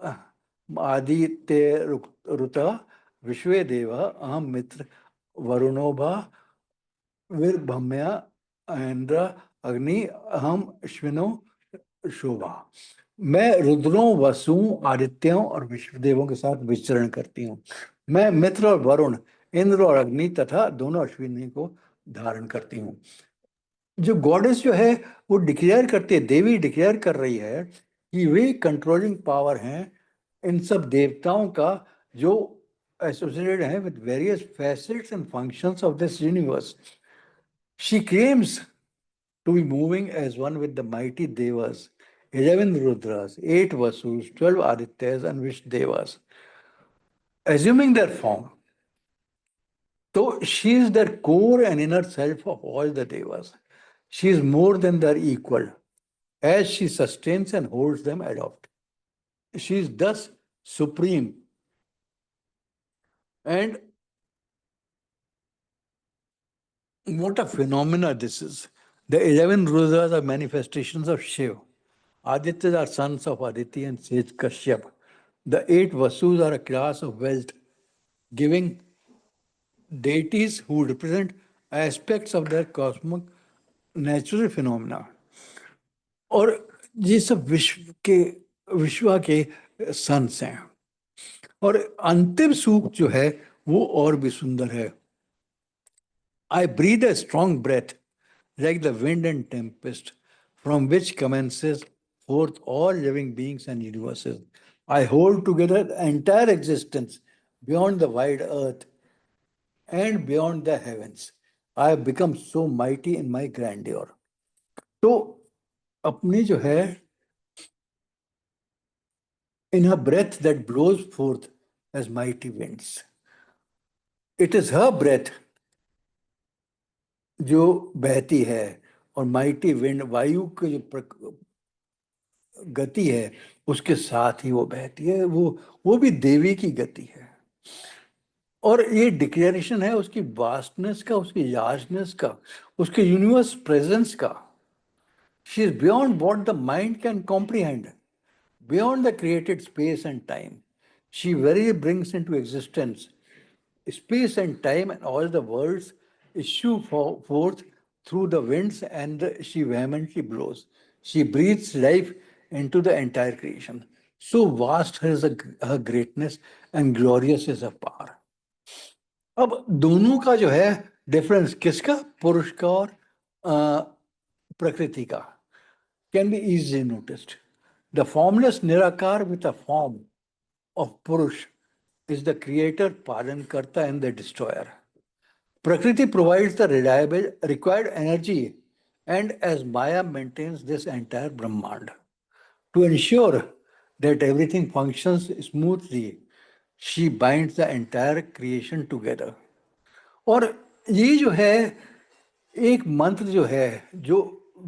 आदित्य ऋत विश्वे देव अहम मित्र वरुणोभा वीरभम्या इंद्र अग्नि अहम अश्विनो शोभा। मैं रुद्रों, वसुओं, आदित्यों और विश्वदेवों के साथ विचरण करती हूँ। मैं मित्र और वरुण इंद्र और अग्नि तथा दोनों अश्विनी को धारण करती हूँ। जो गॉडेस जो है वो डिक्लेयर करती है, देवी डिक्लेयर कर रही है कि वे कंट्रोलिंग पावर हैं इन सब देवताओं का जो एसोसिएटेड हैं with various facets and functions of this universe. She claims to be moving as one with the mighty Devas, 11 Rudras, 8 Vasus, 12 Adityas, and Vishdevas, assuming their form. So she is the core and inner self of all the Devas. She is more than their equal, as she sustains and holds them aloft. She is thus supreme. And what a phenomena this is. The 11 Rudras are manifestations of Shiva. Adityas are sons of Aditi and sage Kashyap. The 8 Vasus are a class of wealth giving deities who represent aspects of their cosmic natural phenomena. और ये सब विश्वा के sons हैं। और अंतिम सूक्त जो है वो और भी सुंदर है। I breathe a strong breath like the wind and tempest from which commences forth all living beings and universes. I hold together the entire existence beyond the wide earth and beyond the heavens. I have become so mighty in my grandeur. तो अपनी जो है in her breath that blows forth as mighty winds. It is her breath जो बहती है और mighty wind वायु की जो गति है उसके साथ ही वो बहती है। वो भी देवी की गति है। और ये डिक्लेरेशन है उसकी वास्टनेस का, उसकी लार्जनेस का, उसके यूनिवर्स प्रेजेंस का। She is beyond what the mind can comprehend, beyond the created space and time. She very brings into existence space and time, and all the worlds issue forth through the winds, and she vehemently blows. She breathes life into the entire creation. So vast is her greatness, and glorious is her power. अब दोनों का जो है difference किसका, पुरुष का और प्रकृति का, can be easily noticed. The formless nirakar with a form of purush is the creator, palankarta, and the destroyer. Prakriti provides the reliable required energy, and as Maya maintains this entire Brahmand. To ensure that everything functions smoothly, she binds the entire creation together. और ये जो है एक मंत्र जो है जो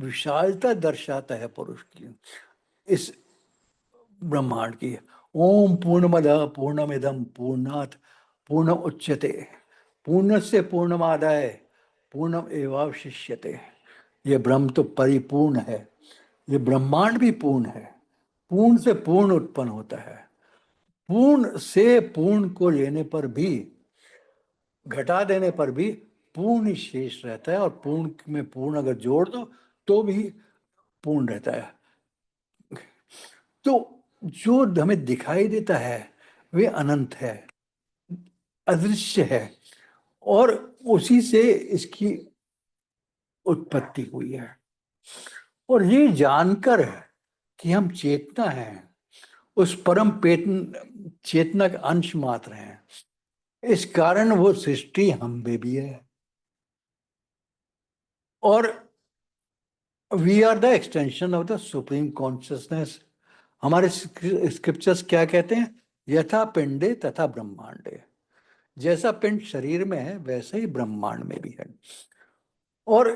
विशालता दर्शाता है पुरुष की, इस ब्रह्मांड की। ओम पूर्णमद पूर्णमिदम पूर्णात् पूर्ण उच्यते पूर्णस्य पूर्णमादाय पूर्णम एवावशिष्यते। ये ब्रह्म तो परिपूर्ण है, ये ब्रह्मांड भी पूर्ण है। पूर्ण से पूर्ण उत्पन्न होता है। पूर्ण से पूर्ण को लेने पर भी, घटा देने पर भी पूर्ण ही शेष रहता है, और पूर्ण में पूर्ण अगर जोड़ दो तो भी पूर्ण रहता है। तो जो हमें दिखाई देता है वे अनंत है, अदृश्य है, और उसी से इसकी उत्पत्ति हुई है। और ये जानकर कि हम चेतना हैं, उस परम चेतना का अंश मात्र हैं, इस कारण वो सृष्टि हम में भी है। और we are the extension of the supreme consciousness. हमारे स्क्रिप्चर्स क्या कहते हैं, यथा पिंडे तथा ब्रह्मांडे। जैसा पिंड शरीर में है वैसे ही ब्रह्मांड में भी है। और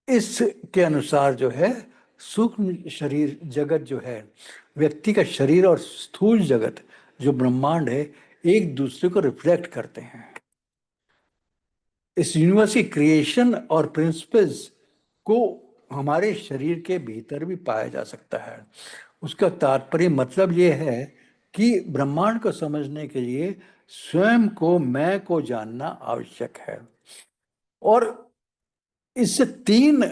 इसके अनुसार जो है सूक्ष्म शरीर जगत जो है, व्यक्ति का शरीर, और स्थूल जगत जो ब्रह्मांड है, एक दूसरे को रिफ्लेक्ट करते हैं। इस यूनिवर्स की क्रिएशन और प्रिंसिपल्स को हमारे शरीर के भीतर भी पाया जा सकता है। उसका तात्पर्य मतलब ये है कि ब्रह्मांड को समझने के लिए स्वयं को, मैं को जानना आवश्यक है। और इससे 3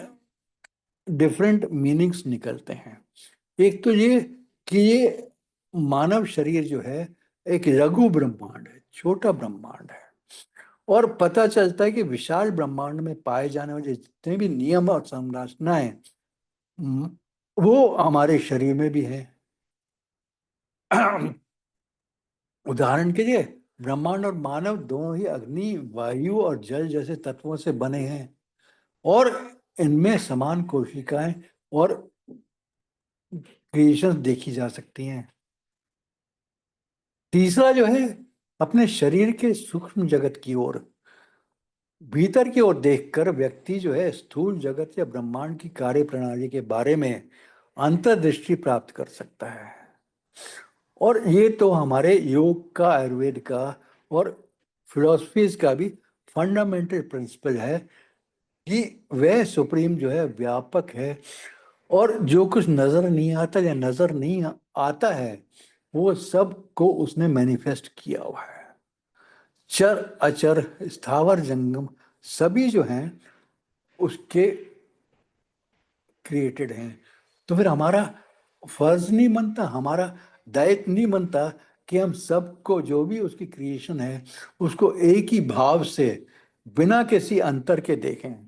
डिफरेंट मीनिंग्स निकलते हैं। एक तो ये कि ये मानव शरीर जो है एक लघु ब्रह्मांड है, छोटा ब्रह्मांड है, और पता चलता है कि विशाल ब्रह्मांड में पाए जाने वाले जितने भी नियम और संरचनाएं म, वो हमारे शरीर में भी है। उदाहरण के लिए ब्रह्मांड और मानव दोनों ही अग्नि, वायु और जल जैसे तत्वों से बने हैं, और इनमें समान कोशिकाएं और क्रिएशन देखी जा सकती हैं। तीसरा जो है, अपने शरीर के सूक्ष्म जगत की ओर, भीतर की ओर देखकर व्यक्ति जो है स्थूल जगत या ब्रह्मांड की कार्य प्रणाली के बारे में अंतर्दृष्टि प्राप्त कर सकता है। और ये तो हमारे योग का, आयुर्वेद का और फिलोसफीज का भी फंडामेंटल प्रिंसिपल है कि वह सुप्रीम जो है व्यापक है, और जो कुछ नजर नहीं आता या नजर नहीं आता है वो सब को उसने मैनिफेस्ट किया हुआ है। चर अचर, स्थावर जंगम सभी जो हैं उसके क्रिएटेड हैं। तो फिर हमारा फर्ज नहीं बनता, हमारा दायित्व नहीं बनता कि हम सबको, जो भी उसकी क्रिएशन है, उसको एक ही भाव से बिना किसी अंतर के देखें,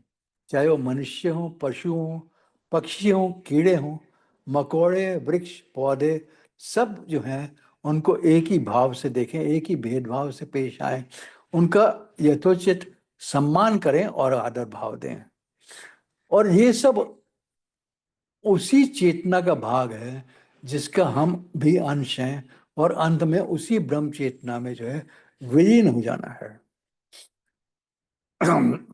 चाहे वो मनुष्य हो, पशु हो, पक्षी हो, कीड़े हो, मकोड़े, वृक्ष, पौधे, सब जो हैं उनको एक ही भाव से देखें, एक ही भेदभाव से पेश आए, उनका यथोचित सम्मान करें और आदर भाव दें। और ये सब उसी चेतना का भाग है जिसका हम भी अंश हैं, और अंत में उसी ब्रह्म चेतना में जो है विलीन हो जाना है। अब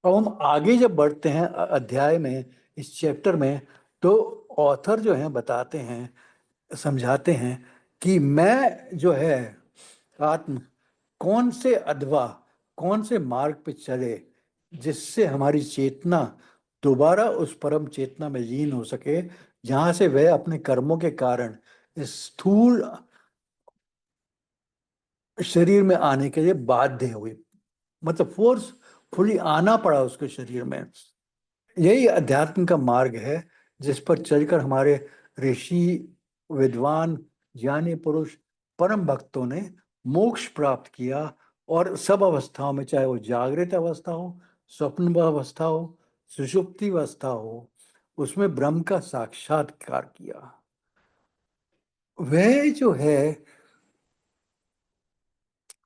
हम आगे जब बढ़ते हैं अध्याय में, इस चैप्टर में, तो ऑथर जो है बताते हैं, समझाते हैं कि मैं जो है आत्म कौन से अथवा कौन से मार्ग पे चले जिससे हमारी चेतना दोबारा उस परम चेतना में लीन हो सके, जहां से वह अपने कर्मों के कारण इस स्थूल शरीर में आने के लिए बाध्य हुई, मतलब फोर्सफुली आना पड़ा उसके शरीर में। यही अध्यात्म का मार्ग है जिस पर चलकर हमारे ऋषि, विद्वान, ज्ञानी पुरुष, परम भक्तों ने मोक्ष प्राप्त किया, और सब अवस्थाओं में, चाहे वो जागृत अवस्था हो, स्वप्न अवस्था हो, सुषुप्ति अवस्था हो, उसमें ब्रह्म का साक्षात्कार किया। वह जो है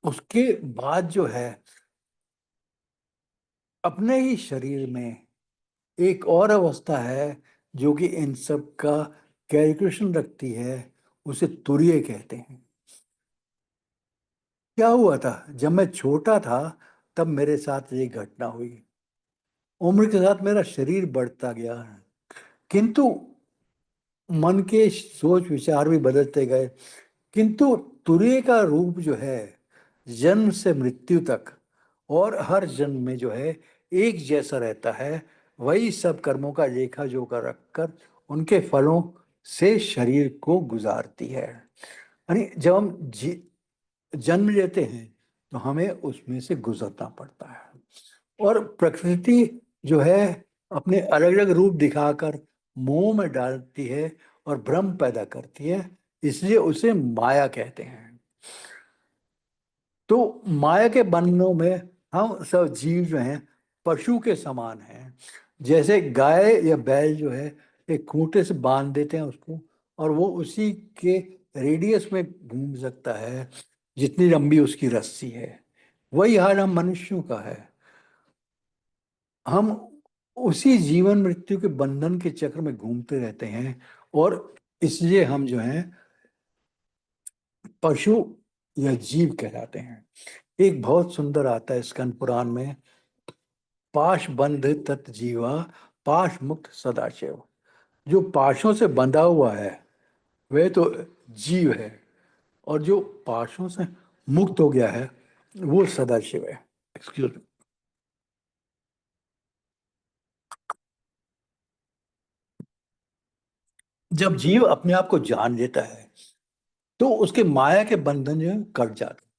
उसके बाद जो है अपने ही शरीर में एक और अवस्था है जो कि इन सब का कैलकुलेशन रखती है, उसे तुरीय कहते हैं। क्या हुआ था, जब मैं छोटा था तब मेरे साथ ये घटना हुई। उम्र के साथ मेरा शरीर बढ़ता गया, किंतु मन के सोच विचार भी बदलते गए, किंतु तुरीय का रूप जो है जन्म से मृत्यु तक और हर जन्म में जो है एक जैसा रहता है। वही सब कर्मों का लेखा जोखा रखकर उनके फलों से शरीर को गुजारती है। यानी जब हम जन्म लेते हैं तो हमें उसमें से गुजरना पड़ता है, और प्रकृति जो है अपने अलग अलग रूप दिखाकर मोह में डालती है और भ्रम पैदा करती है, इसलिए उसे माया कहते हैं। तो माया के बंधनों में हम सब जीव जो हैं पशु के समान हैं। जैसे गाय या बैल जो है एक खूंटे से बांध देते हैं उसको, और वो उसी के रेडियस में घूम सकता है जितनी लंबी उसकी रस्सी है। वही हाल हम मनुष्यों का है। हम उसी जीवन मृत्यु के बंधन के चक्र में घूमते रहते हैं, और इसलिए हम जो हैं पशु या जीव कहलाते हैं। एक बहुत सुंदर आता है स्कंद पुराण में, पाश बंध तत् जीवा, पाश मुक्त सदाशिव। जो पाशों से बंधा हुआ है वह तो जीव है, और जो पाशों से मुक्त हो गया है वो सदाशिव है। Excuse me. जब जीव अपने आप को जान लेता है तो उसके माया के बंधन जो है कट जाते हैं,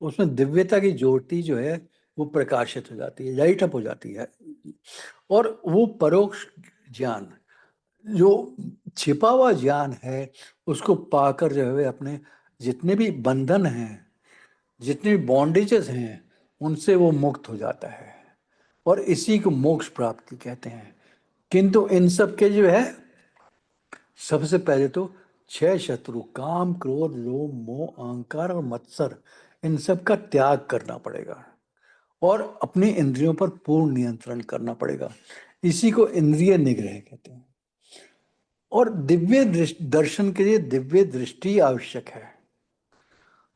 उसमें दिव्यता की ज्योति जो है वो प्रकाशित हो जाती है, लाइट अप हो जाती है, और वो परोक्ष ज्ञान, जो छिपा हुआ ज्ञान है, उसको पाकर जो है अपने जितने भी बंधन हैं, जितने भी बॉन्डेजेस हैं, उनसे वो मुक्त हो जाता है, और इसी को मोक्ष प्राप्ति कहते हैं। किंतु इन सब के जो है, सबसे पहले तो 6 शत्रु काम क्रोध लोभ मोह अहंकार और मत्सर, इन सब का त्याग करना पड़ेगा और अपनी इंद्रियों पर पूर्ण नियंत्रण करना पड़ेगा। इसी को इंद्रिय निग्रह कहते हैं। और दिव्य दर्शन के लिए दिव्य दृष्टि आवश्यक है।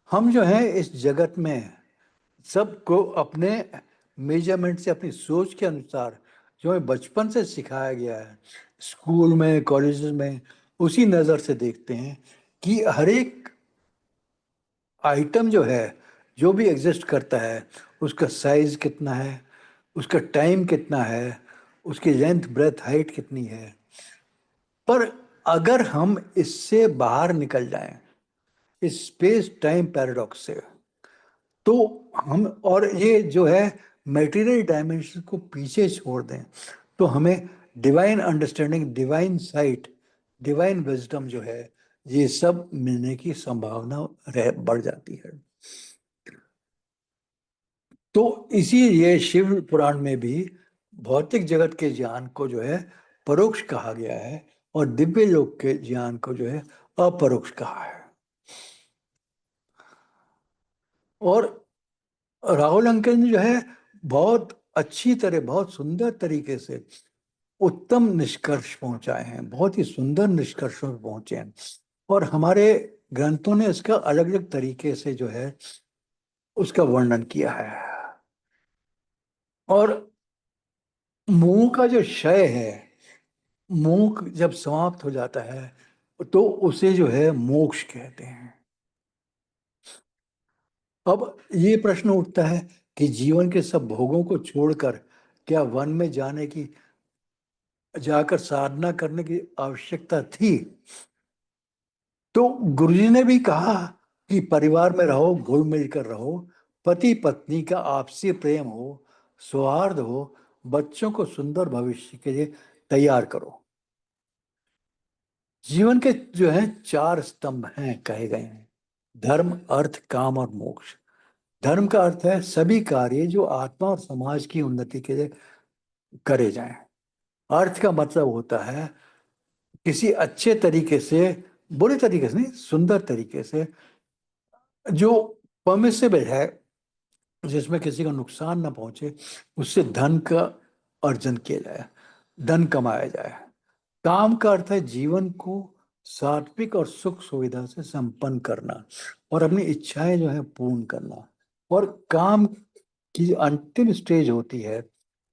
हम जो है इस जगत में सबको अपने मेजरमेंट से, अपनी सोच के अनुसार, जो हमें बचपन से सिखाया गया है स्कूल में कॉलेज में, उसी नज़र से देखते हैं कि हर एक आइटम जो है, जो भी एग्जिस्ट करता है, उसका साइज कितना है, उसका टाइम कितना है, उसकी लेंथ ब्रेथ हाइट कितनी है। पर अगर हम इससे बाहर निकल जाएं, इस स्पेस टाइम पैराडॉक्स से, तो हम, और ये जो है मटेरियल डायमेंशन को पीछे छोड़ दें, तो हमें divine understanding, divine site, divine wisdom जो है, ये सब मिलने की संभावना बढ़ जाती है। तो इसीलिए शिव पुराण में भी भौतिक जगत के ज्ञान को जो है परोक्ष कहा गया है, और दिव्य लोक के ज्ञान को जो है अपरोक्ष कहा है। और राहुल अंकल ने जो है बहुत अच्छी तरह, बहुत सुंदर तरीके से उत्तम निष्कर्ष पहुंचाए हैं, बहुत ही सुंदर निष्कर्षों पर पहुंचे हैं। और हमारे ग्रंथों ने इसका अलग अलग तरीके से जो है उसका वर्णन किया है। और मोह का जो क्षय है, मोह जब समाप्त हो जाता है, तो उसे जो है मोक्ष कहते हैं। अब ये प्रश्न उठता है कि जीवन के सब भोगों को छोड़कर क्या वन में जाकर साधना करने की आवश्यकता थी? तो गुरुजी ने भी कहा कि परिवार में रहो, घुल मिलकर रहो, पति पत्नी का आपसी प्रेम हो, सौहार्द हो, बच्चों को सुंदर भविष्य के लिए तैयार करो। जीवन के जो है 4 स्तंभ हैं कहे गए हैं: धर्म, अर्थ, काम और मोक्ष। धर्म का अर्थ है सभी कार्य जो आत्मा और समाज की उन्नति के लिए करे जाएं। अर्थ का मतलब होता है किसी अच्छे तरीके से, बुरे तरीके से नहीं, सुंदर तरीके से, जो परमिसिबल है, जिसमें किसी को नुकसान ना पहुंचे, उससे धन का अर्जन किया जाए, धन कमाया जाए। काम का अर्थ है जीवन को सात्विक और सुख सुविधा से संपन्न करना और अपनी इच्छाएं जो है पूर्ण करना। और काम की जो अंतिम स्टेज होती है,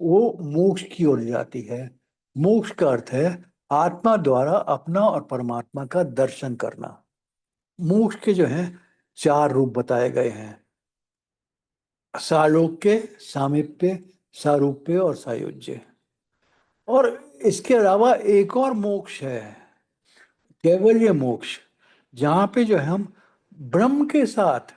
वो मोक्ष की ओर जाती है। मोक्ष का अर्थ है आत्मा द्वारा अपना और परमात्मा का दर्शन करना। मोक्ष के जो है 4 रूप बताए गए हैं: सालोक्य, सामीप्य, सारूप्य और सायुज्य। और इसके अलावा एक और मोक्ष है, कैवल्य मोक्ष, जहां पे जो है हम ब्रह्म के साथ,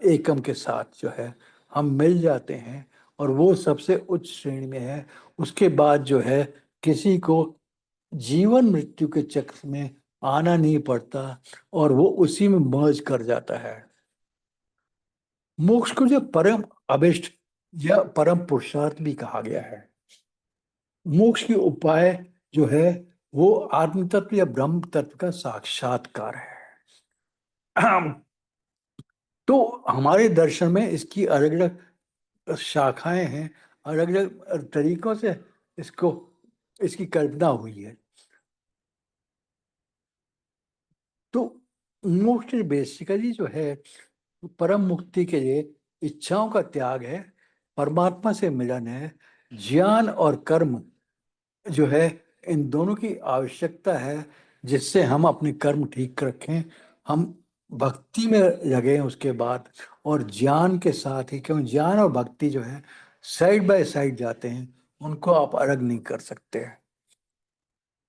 एकम के साथ जो है हम मिल जाते हैं, और वो सबसे उच्च श्रेणी में है। उसके बाद जो है किसी को जीवन मृत्यु के चक्र में आना नहीं पड़ता, और वो उसी में मर्ज कर जाता है। मोक्ष को जो परम अभिष्ट या परम पुरुषार्थ भी कहा गया है। मोक्ष की उपाय जो है वो आत्म तत्व या ब्रह्म तत्व का साक्षात्कार है। तो हमारे दर्शन में इसकी अलग अलग शाखाएं हैं, अलग अलग तरीकों से इसको, इसकी कल्पना हुई है। तो मोक्ष बेसिकली जो है परम मुक्ति के लिए इच्छाओं का त्याग है, परमात्मा से मिलन है, ज्ञान और कर्म जो है इन दोनों की आवश्यकता है, जिससे हम अपने कर्म ठीक रखें, हम भक्ति में लगे उसके बाद, और ज्ञान के साथ ही, क्यों ज्ञान और भक्ति जो है साइड बाय साइड जाते हैं, उनको आप अलग नहीं कर सकते।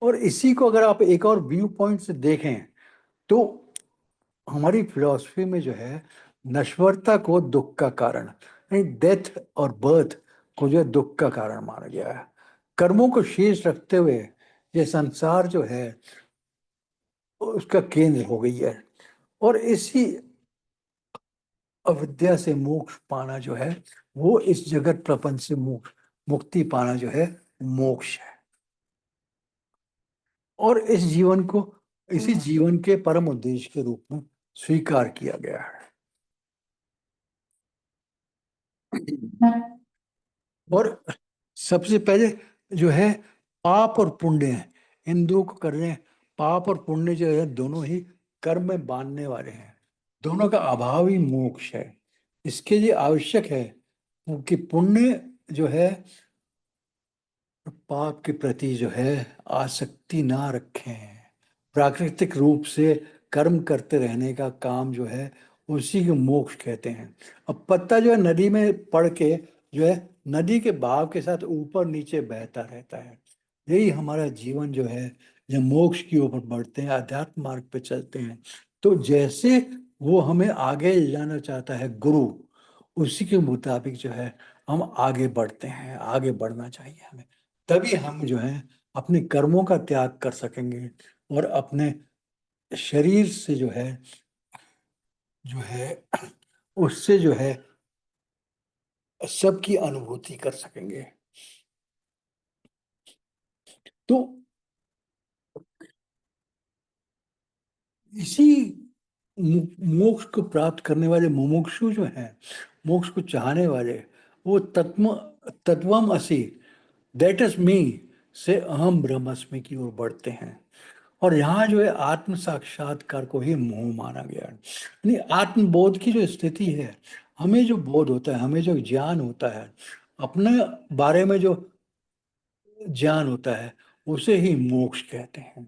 और इसी को अगर आप एक और व्यू पॉइंट से देखें, तो हमारी फिलॉसफी में जो है नश्वरता को दुख का कारण, यानी डेथ और बर्थ को जो है दुख का कारण माना गया है। कर्मों को शेष रखते हुए ये संसार जो है उसका केंद्र हो गई है। और इसी अविद्या से मोक्ष पाना जो है वो इस जगत प्रपंच से मुक्ति पाना जो है मोक्ष है। और इस जीवन को इसी जीवन के परम उद्देश्य के रूप में स्वीकार किया गया है। और सबसे पहले जो है पाप और पुण्य है, इन दो को करने, पाप और पुण्य जो है दोनों ही कर्म में बांधने वाले हैं, दोनों का अभाव ही मोक्ष है। इसके लिए आवश्यक है कि पुण्य जो है पाप के प्रति जो है आसक्ति ना रखें, प्राकृतिक रूप से कर्म करते रहने का काम जो है उसी को मोक्ष कहते हैं। अब पत्ता जो है नदी में पड़ के जो है नदी के बहाव के साथ ऊपर नीचे बहता रहता है। यही हमारा जीवन जो है, जब मोक्ष की ओर बढ़ते हैं, आध्यात्म मार्ग पे चलते हैं, तो जैसे वो हमें आगे ले जाना चाहता है गुरु, उसी के मुताबिक जो है हम आगे बढ़ते हैं, आगे बढ़ना चाहिए हमें। तभी हम जो है अपने कर्मों का त्याग कर सकेंगे और अपने शरीर से जो है उससे जो है सबकी अनुभूति कर सकेंगे। तो इसी मोक्ष को प्राप्त करने वाले मुमुक्षु जो हैं, मोक्ष को चाहने वाले, वो तत्वम असि, दैट इज मी से अहम ब्रह्मस्मि की ओर बढ़ते हैं। और यहाँ जो है आत्म साक्षात्कार को ही मोह माना गया है। यानी आत्मबोध की जो स्थिति है, हमें जो बोध होता है, हमें जो ज्ञान होता है, अपने बारे में जो ज्ञान होता है, उसे ही मोक्ष कहते हैं।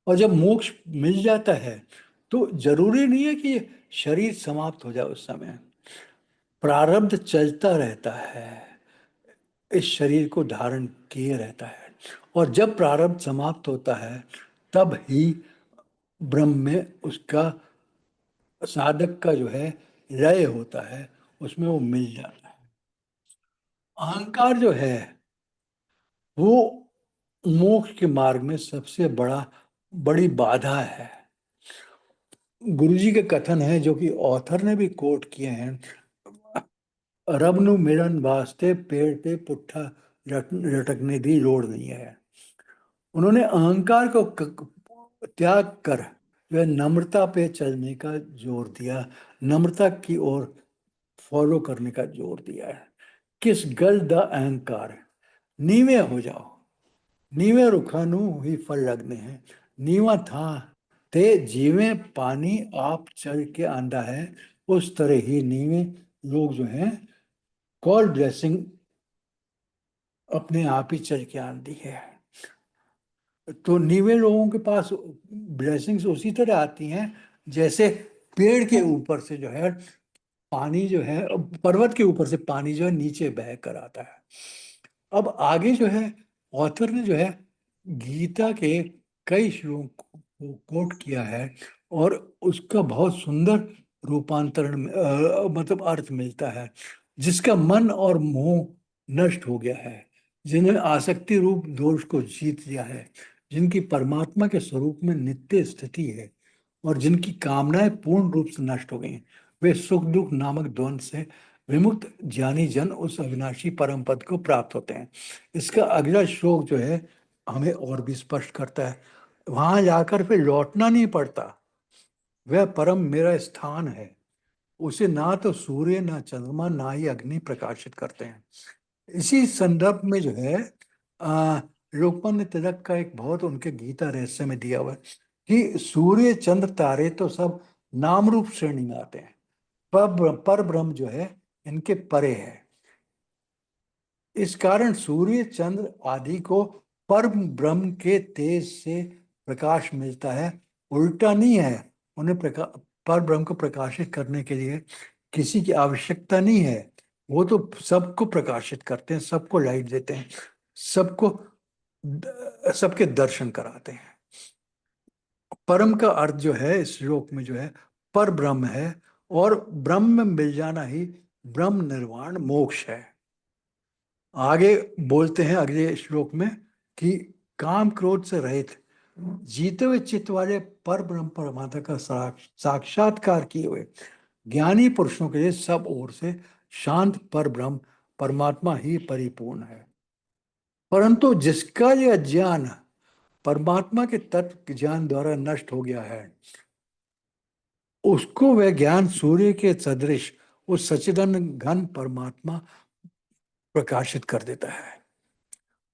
और जब मोक्ष मिल जाता है तो जरूरी नहीं है कि शरीर समाप्त हो जाए, उस समय प्रारब्ध चलता रहता है, इस शरीर को धारण किए रहता है। और जब प्रारब्ध समाप्त होता है तब ही ब्रह्म में उसका, साधक का जो है लय होता है, उसमें वो मिल जाता है। अहंकार जो है वो मोक्ष के मार्ग में सबसे बड़ी बाधा है। गुरुजी के कथन है, जो कि ऑथर ने भी कोट किए हैं, रब नु मिलन वास्ते पेड़ पे पुट्ठा लटकने दी लोड़ नहीं है। उन्होंने अहंकार को त्याग कर वह नम्रता पे चलने का जोर दिया, नम्रता की ओर फॉलो करने का जोर दिया है। किस गल द अहंकार, नीवे हो जाओ, नीवे रुखा नू ही फल लगने हैं। नीवा था ते जीवे पानी आप चल के आंदा है, उस तरह ही नीवे लोग जो हैं गॉड ब्लेसिंग अपने आप ही चल के आंदी है। तो नीवे लोगों के पास ब्लेसिंग्स उसी तरह आती हैं जैसे पेड़ के ऊपर से जो है पानी जो है, पर्वत के ऊपर से पानी जो है नीचे बह कर आता है। अब आगे जो है ऑथर ने जो है गीता के कई श्लोक को कोट किया है और उसका बहुत सुंदर रूपांतरण मतलब अर्थ मिलता है। जिसका मन और मोह नष्ट हो गया है, जिन्हें आसक्ति रूप दोष को जीत लिया है, जिनकी परमात्मा के स्वरूप में नित्य स्थिति है और जिनकी कामनाएं पूर्ण रूप से नष्ट हो गई हैं, वे सुख दुख नामक द्वंद से विमुक्त ज्ञानी जन उस अविनाशी परम पद को प्राप्त होते हैं। इसका अगला श्लोक जो है हमें और भी स्पष्ट करता है, वहां जाकर फिर लौटना नहीं पड़ता, वह परम मेरा स्थान है, उसे ना तो सूर्य ना चंद्रमा ना ही अग्नि प्रकाशित करते हैं। इसी संदर्भ में जो है लोकमान्य तिलक का एक बहुत उनके गीता रहस्य में दिया हुआ है कि सूर्य चंद्र तारे तो सब नाम रूप श्रेणी में आते हैं, पर ब्रह्म जो है इनके परे है। इस कारण सूर्य चंद्र आदि को पर ब्रह्म के तेज से प्रकाश मिलता है, उल्टा नहीं है। उन्हें पर ब्रह्म को प्रकाशित करने के लिए किसी की आवश्यकता नहीं है, वो तो सबको प्रकाशित करते हैं, सबको लाइट देते हैं, सबको सबके दर्शन कराते हैं। परम का अर्थ जो है इस श्लोक में जो है पर ब्रह्म है, और ब्रह्म में मिल जाना ही ब्रह्म निर्वाण मोक्ष है। आगे बोलते हैं अगले श्लोक में कि काम क्रोध से रहित जीते हुए चित्त वाले पर ब्रह्म परमात्मा का साक्षात्कार किए हुए ज्ञानी पुरुषों के लिए सब ओर से शांत पर ब्रह्म परमात्मा ही परिपूर्ण है। परंतु जिसका यह ज्ञान परमात्मा के तत्व ज्ञान द्वारा नष्ट हो गया है, उसको वह ज्ञान सूर्य के सदृश उस सच्चिदानंद घन परमात्मा प्रकाशित कर देता है।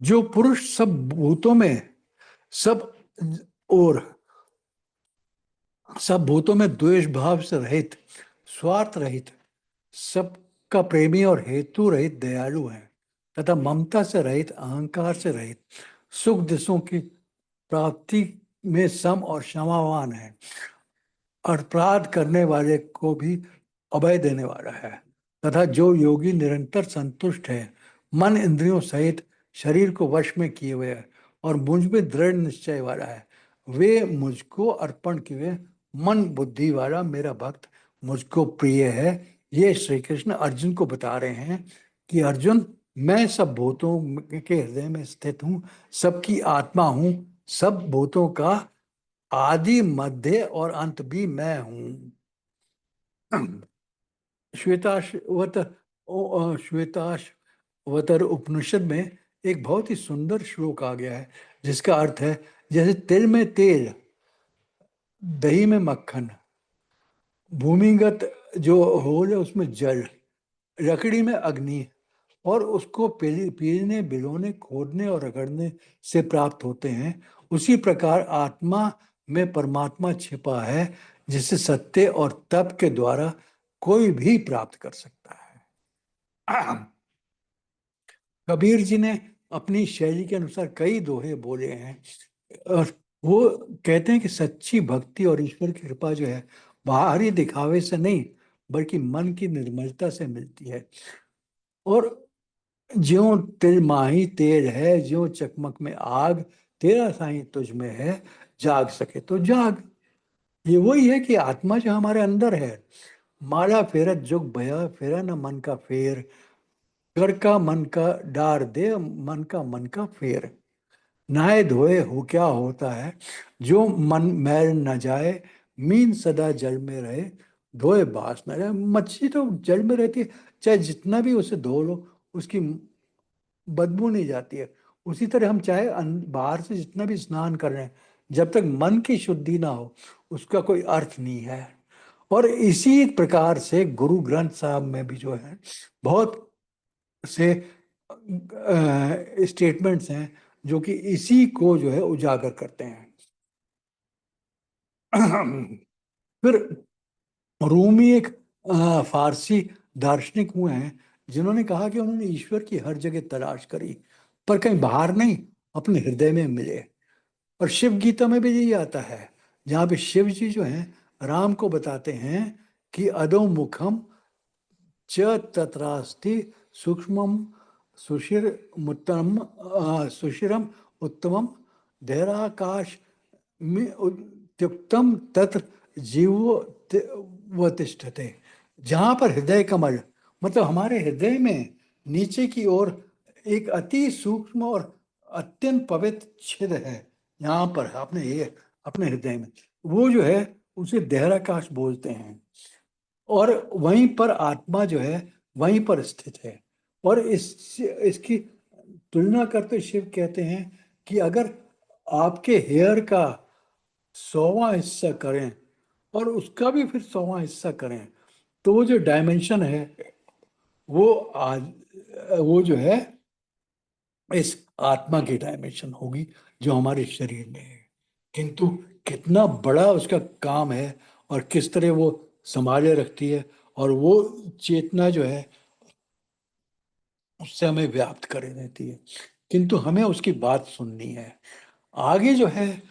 जो पुरुष सब भूतों में सब और सब भूतों में द्वेष भाव से रहित, स्वार्थ रहित, सबका प्रेमी और हेतु रहित दयालु है तथा ममता से रहित, अहंकार से रहित, सुख दिशों की प्राप्ति में सम और क्षमावान है, अपराध करने वाले को भी अभय देने वाला है तथा जो योगी निरंतर संतुष्ट है, मन इंद्रियों सहित शरीर को वश में किए हुए है और मुझ में दृढ़ निश्चय वाला है, वे मुझको अर्पण किए मन बुद्धि वाला मेरा भक्त मुझको प्रिय है। ये श्री कृष्ण अर्जुन को बता रहे हैं कि अर्जुन, मैं सब भूतों के हृदय में स्थित हूँ, सबकी आत्मा हूँ, सब भूतों का आदि मध्य और अंत भी मैं हूँ। श्वेताश्वतर उपनिषद में एक बहुत ही सुंदर श्लोक आ गया है जिसका अर्थ है, जैसे तिल में तेल, दही में मक्खन, भूमिगत जो होल है उसमें जल, लकड़ी में अग्नि और उसको पीलने, बिलोने, खोदने और रगड़ने से प्राप्त होते हैं, उसी प्रकार आत्मा में परमात्मा छिपा है जिसे सत्य और तप के द्वारा कोई भी प्राप्त कर सकता है। कबीर जी ने अपनी शैली के अनुसार कई दोहे बोले हैं और वो कहते हैं कि सच्ची भक्ति और ईश्वर की कृपा जो है बाहरी दिखावे से नहीं बल्कि मन की निर्मलता से मिलती है। और ज्यों तिल माही तेल है, ज्यों चकमक में आग, तेरा साईं तुझ में है, जाग सके तो जाग। ये वही है कि आत्मा जो हमारे अंदर है, माला फेरत जुग भया फेरा न मन का फेर, कर का मन का डार दे मन का फेर, नहाए धोए हो क्या होता है, जो मन मैल न जाए, मीन सदा जल में रहे, धोए बास न रहे। मच्छी तो जल में रहती है, चाहे जितना भी उसे धो लो उसकी बदबू नहीं जाती है। उसी तरह हम चाहे बाहर से जितना भी स्नान कर रहे हैं, जब तक मन की शुद्धि ना हो उसका कोई अर्थ नहीं है। और इसी प्रकार से गुरु ग्रंथ साहब में भी जो है बहुत से स्टेटमेंट्स हैं जो कि इसी को जो है उजागर करते हैं। फिर रूमी एक फारसी दार्शनिक हुए हैं जिन्होंने कहा कि उन्होंने ईश्वर की हर जगह तलाश करी पर कहीं बाहर नहीं, अपने हृदय में मिले। और शिव गीता में भी यही आता है जहाँ पे शिव जी जो हैं राम को बताते हैं कि अधो मुखम च तत्रास्ति सूक्ष्मम सुशिर मुत्तम सुशिरम उत्तमम धैराकाश में उत्युक्तम तत्र जीवो व तिष्ठते। जहाँ पर हृदय कमल मतलब हमारे हृदय में नीचे की ओर एक अति सूक्ष्म और अत्यंत पवित्र छिद्र है, यहाँ पर अपने हृदय में, वो जो है उसे देहराकाश बोलते हैं। और वहीं पर आत्मा जो है वहीं पर स्थित है। और इसकी तुलना करते शिव कहते हैं कि अगर आपके हेयर का 100वां हिस्सा करें और उसका भी फिर 100वां हिस्सा करें तो वो जो डायमेंशन है वो आज वो जो है इस आत्मा की डायमेंशन होगी जो हमारे शरीर में है। किंतु कितना बड़ा उसका काम है और किस तरह वो संभाले रखती है और वो चेतना जो है उससे हमें व्याप्त करे रहती है, किंतु हमें उसकी बात सुननी है। आगे जो है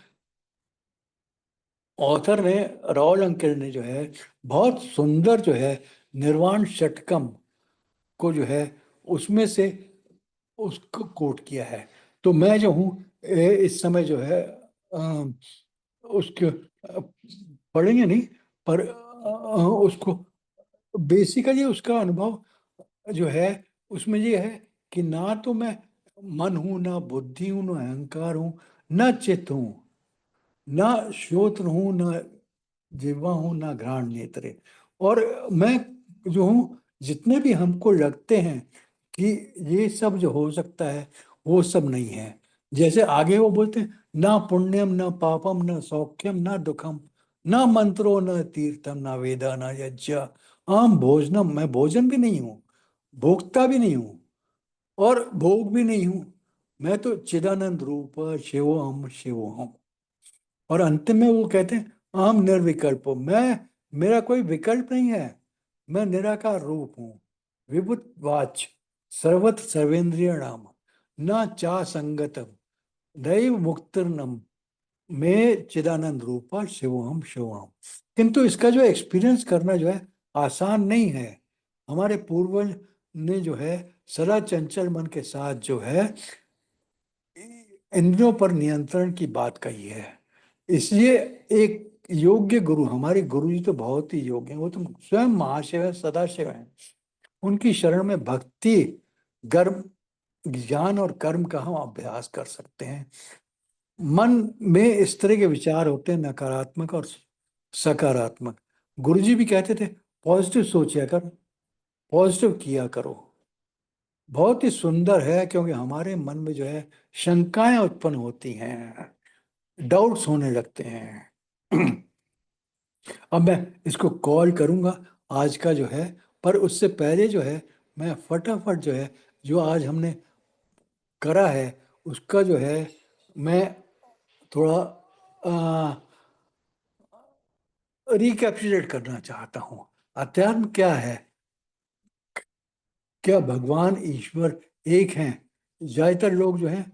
ऑथर ने, राहुल अंकिल ने जो है बहुत सुंदर जो है निर्वाण षटकम को जो है उसमें से उसको कोट किया है। तो मैं जो हूँ इस समय जो है उसके पढ़ेंगे नहीं पर उसको बेसिकली उसका अनुभव जो है उसमें ये है कि ना तो मैं मन हूं, ना बुद्धि हूं, ना अहंकार हूं, ना चित्त हूं, ना श्रोत्र हूं, ना जिह्वा हूं, ना घ्राण नेत्र। और मैं जो हूँ, जितने भी हमको लगते हैं कि ये सब जो हो सकता है, वो सब नहीं है। जैसे आगे वो बोलते हैं, ना पुण्यम न पापम न सौख्यम न दुखम न मंत्रो न तीर्थम न वेदा न यज्ञ आम भोजनम। मैं भोजन भी नहीं हूँ, भोक्ता भी नहीं हूँ, और भोग भी नहीं हूँ। मैं तो चिदानंद रूप शिवोहम शिवोहम। और अंतिम में वो कहते हैं, अहम निर्विकल्प हूं। मेरा कोई विकल्प नहीं है। मैं निराकार रूप हूँ, विभुत वाच, सर्वत्र सर्वेंद्रिय नाम, न चा संगतम, दैव मुक्तिर्नम, मैं चिदानंद रूपा शिवोहम शिवोहम। किंतु इसका जो एक्सपीरियंस करना जो है आसान नहीं है। हमारे पूर्वज ने जो है सदा चंचल मन के साथ जो है इंद्रियों पर नियंत्रण की बात कही है। इसलिए एक योग्य गुरु, हमारे गुरु जी तो बहुत ही योग्य हैं, वो तो स्वयं महाशिव है, सदाशिव है। उनकी शरण में भक्ति, कर्म, ज्ञान और कर्म का हम अभ्यास कर सकते हैं। मन में इस तरह के विचार होते हैं, नकारात्मक और सकारात्मक। गुरुजी भी कहते थे, पॉजिटिव सोचा कर, पॉजिटिव किया करो। बहुत ही सुंदर है, क्योंकि हमारे मन में जो है शंकाएं उत्पन्न होती हैं, डाउट्स होने लगते हैं। अब मैं इसको कॉल करूंगा आज का जो है, पर उससे पहले जो है मैं फटाफट जो है जो आज हमने करा है उसका जो है मैं थोड़ा रिकैप्चुलेट करना चाहता हूँ। अध्यात्म क्या है? क्या भगवान ईश्वर एक हैं? ज्यादातर लोग जो हैं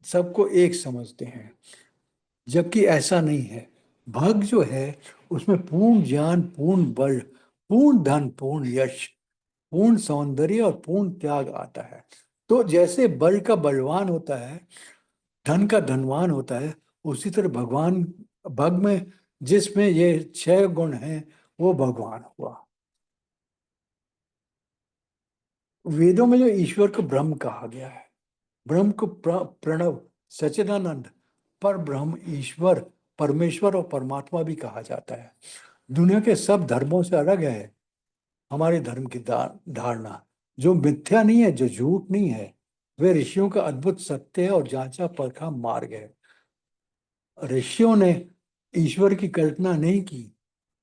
सबको एक समझते हैं, जबकि ऐसा नहीं है। भक्त जो है उसमें पूर्ण ज्ञान, पूर्ण बल, पूर्ण धन, पूर्ण यश, पूर्ण सौंदर्य और पूर्ण त्याग आता है। तो जैसे बल का बलवान होता है, धन का धनवान होता है, उसी तरह भगवान, भग में जिसमें ये 6 गुण हैं वो भगवान हुआ। वेदों में जो ईश्वर को ब्रह्म कहा गया है, ब्रह्म को प्रणव, सच्चिदानंद, पर ब्रह्म, ईश्वर, परमेश्वर और परमात्मा भी कहा जाता है। दुनिया के सब धर्मों से अलग है हमारे धर्म की धारणा, जो मिथ्या नहीं है, जो झूठ नहीं है। वे ऋषियों का अद्भुत सत्य है और जांचा परखा मार्ग है। ऋषियों ने ईश्वर की कल्पना नहीं की,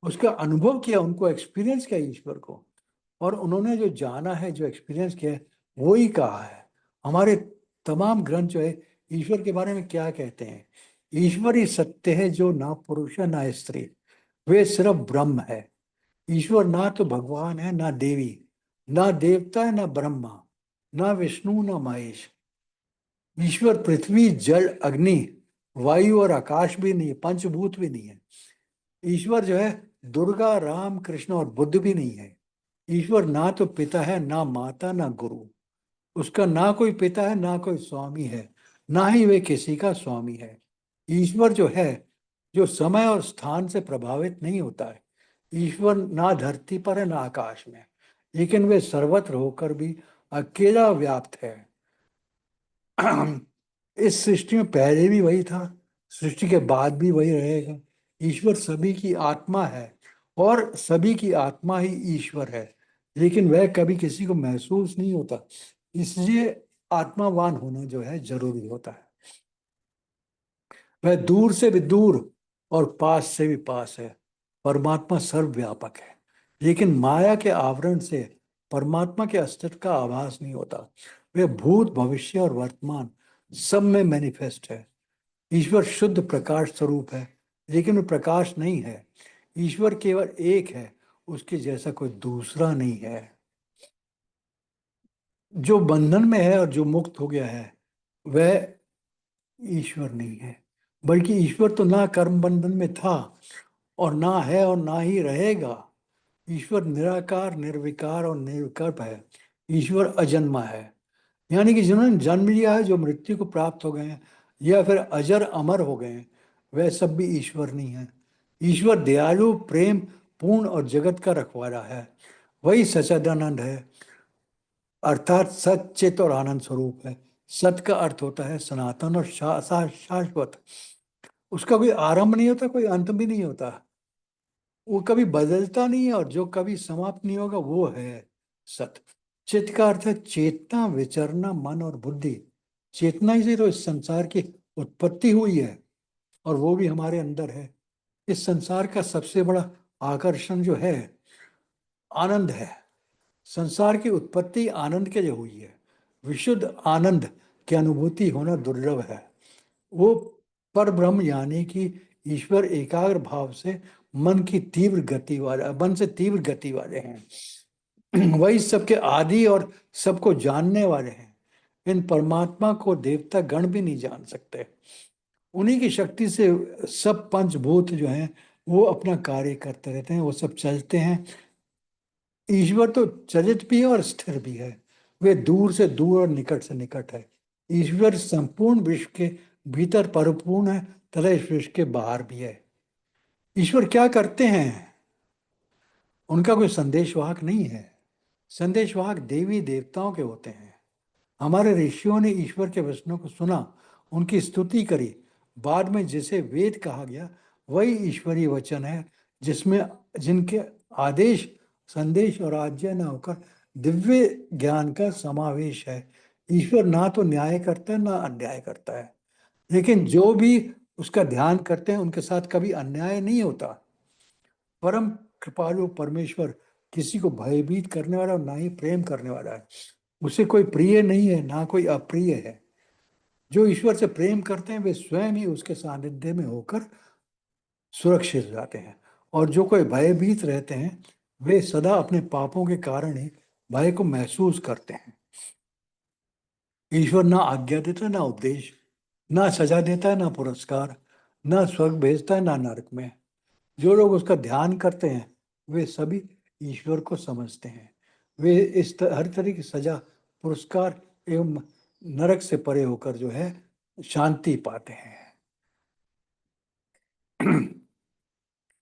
उसका अनुभव किया, उनको एक्सपीरियंस किया ईश्वर को, और उन्होंने जो जाना है, जो एक्सपीरियंस किया है, वो ही कहा है। हमारे तमाम ग्रंथ जो है ईश्वर के बारे में क्या कहते हैं? ईश्वर ही सत्य है, जो ना पुरुष है ना स्त्री, वे सिर्फ ब्रह्म है। ईश्वर ना तो भगवान है ना देवी, ना देवता है ना ब्रह्मा, ना विष्णु ना महेश। ईश्वर पृथ्वी, जल, अग्नि, वायु और आकाश भी नहीं है, पंचभूत भी नहीं है। ईश्वर जो है दुर्गा, राम, कृष्ण और बुद्ध भी नहीं है। ईश्वर ना तो पिता है, ना माता, ना गुरु। उसका ना कोई पिता है, ना कोई स्वामी है, ना ही वे किसी का स्वामी है। ईश्वर जो है, जो समय और स्थान से प्रभावित नहीं होता है। ईश्वर ना धरती पर है ना आकाश में, लेकिन वे सर्वत्र होकर भी अकेला व्याप्त है। इस सृष्टि में पहले भी वही था, सृष्टि के बाद भी वही रहेगा। ईश्वर सभी की आत्मा है, और सभी की आत्मा ही ईश्वर है, लेकिन वह कभी किसी को महसूस नहीं होता। इसलिए आत्मावान होना जो है जरूरी होता है। वह दूर से भी दूर और पास से भी पास है। परमात्मा सर्वव्यापक है, लेकिन माया के आवरण से परमात्मा के अस्तित्व का आभास नहीं होता। वह भूत, भविष्य और वर्तमान सब में मैनिफेस्ट है। ईश्वर शुद्ध प्रकाश स्वरूप है, लेकिन वो प्रकाश नहीं है। ईश्वर केवल एक है, उसके जैसा कोई दूसरा नहीं है। जो बंधन में है और जो मुक्त हो गया है, वह ईश्वर नहीं है। बल्कि ईश्वर तो ना कर्म बंधन में था, और ना है और ना ही रहेगा। ईश्वर निराकार, निर्विकार और निर्विकल्प है। ईश्वर अजन्मा है, यानी कि जिन्होंने जन्म लिया है, जो मृत्यु को प्राप्त हो गए हैं, या फिर अजर अमर हो गए हैं, वह सब भी ईश्वर नहीं है। ईश्वर दयालु, प्रेम पूर्ण और जगत का रखवाला है। वही सच्चिदानंद है, अर्थात सच, चित और आनंद स्वरूप है। सत का अर्थ होता है सनातन और शाश्वत। उसका कोई आरंभ नहीं होता, कोई अंत भी नहीं होता। वो कभी बदलता नहीं है, और जो कभी समाप्त नहीं होगा वो है सत। चित्त का अर्थ है चेतना, विचरना, मन और बुद्धि। चेतना ही से तो इस संसार की उत्पत्ति हुई है, और वो भी हमारे अंदर है। इस संसार का सबसे बड़ा आकर्षण जो है आनंद है। संसार की उत्पत्ति आनंद के लिए हुई है। विशुद्ध आनंद की अनुभूति होना दुर्लभ है। वो पर ब्रह्म यानी कि ईश्वर एकाग्र भाव से मन से तीव्र गति वाले हैं। वही सबके आदि और सबको जानने वाले हैं। इन परमात्मा को देवता गण भी नहीं जान सकते। उन्हीं की शक्ति से सब पंचभूत जो हैं वो अपना कार्य करते रहते हैं, वो सब चलते हैं। ईश्वर तो चलित भी है और स्थिर भी है। वे दूर से दूर और निकट से निकट है। ईश्वर संपूर्ण विश्व के भीतर परिपूर्ण है तथा इस विश्व के बाहर भी है। ईश्वर क्या करते हैं? उनका कोई संदेशवाहक नहीं है। संदेशवाहक देवी देवताओं के होते हैं। हमारे ऋषियों ने ईश्वर के वचनों को सुना, उनकी स्तुति करी। बाद में जिसे वेद कहा गया वही ईश्वरीय वचन है, जिसमें जिनके आदेश, संदेश और आज्ञा न होकर दिव्य ज्ञान का समावेश है। ईश्वर ना तो न्याय करता है ना अन्याय करता है, लेकिन जो भी उसका ध्यान करते हैं उनके साथ कभी अन्याय नहीं होता। परम कृपालु परमेश्वर किसी को भयभीत करने वाला और ना ही प्रेम करने वाला है। उसे कोई प्रिय नहीं है, ना कोई अप्रिय है। जो ईश्वर से प्रेम करते हैं वे स्वयं ही उसके सानिध्य में होकर सुरक्षित हो जाते हैं, और जो कोई भयभीत रहते हैं वे सदा अपने पापों के कारण ही भय को महसूस करते हैं। ईश्वर ना आज्ञा देता है ना उपदेश, ना सजा देता है ना पुरस्कार, ना स्वर्ग भेजता है ना नरक में। जो लोग उसका ध्यान करते हैं वे सभी ईश्वर को समझते हैं। वे हर तरह की सजा, पुरस्कार एवं नरक से परे होकर जो है शांति पाते हैं।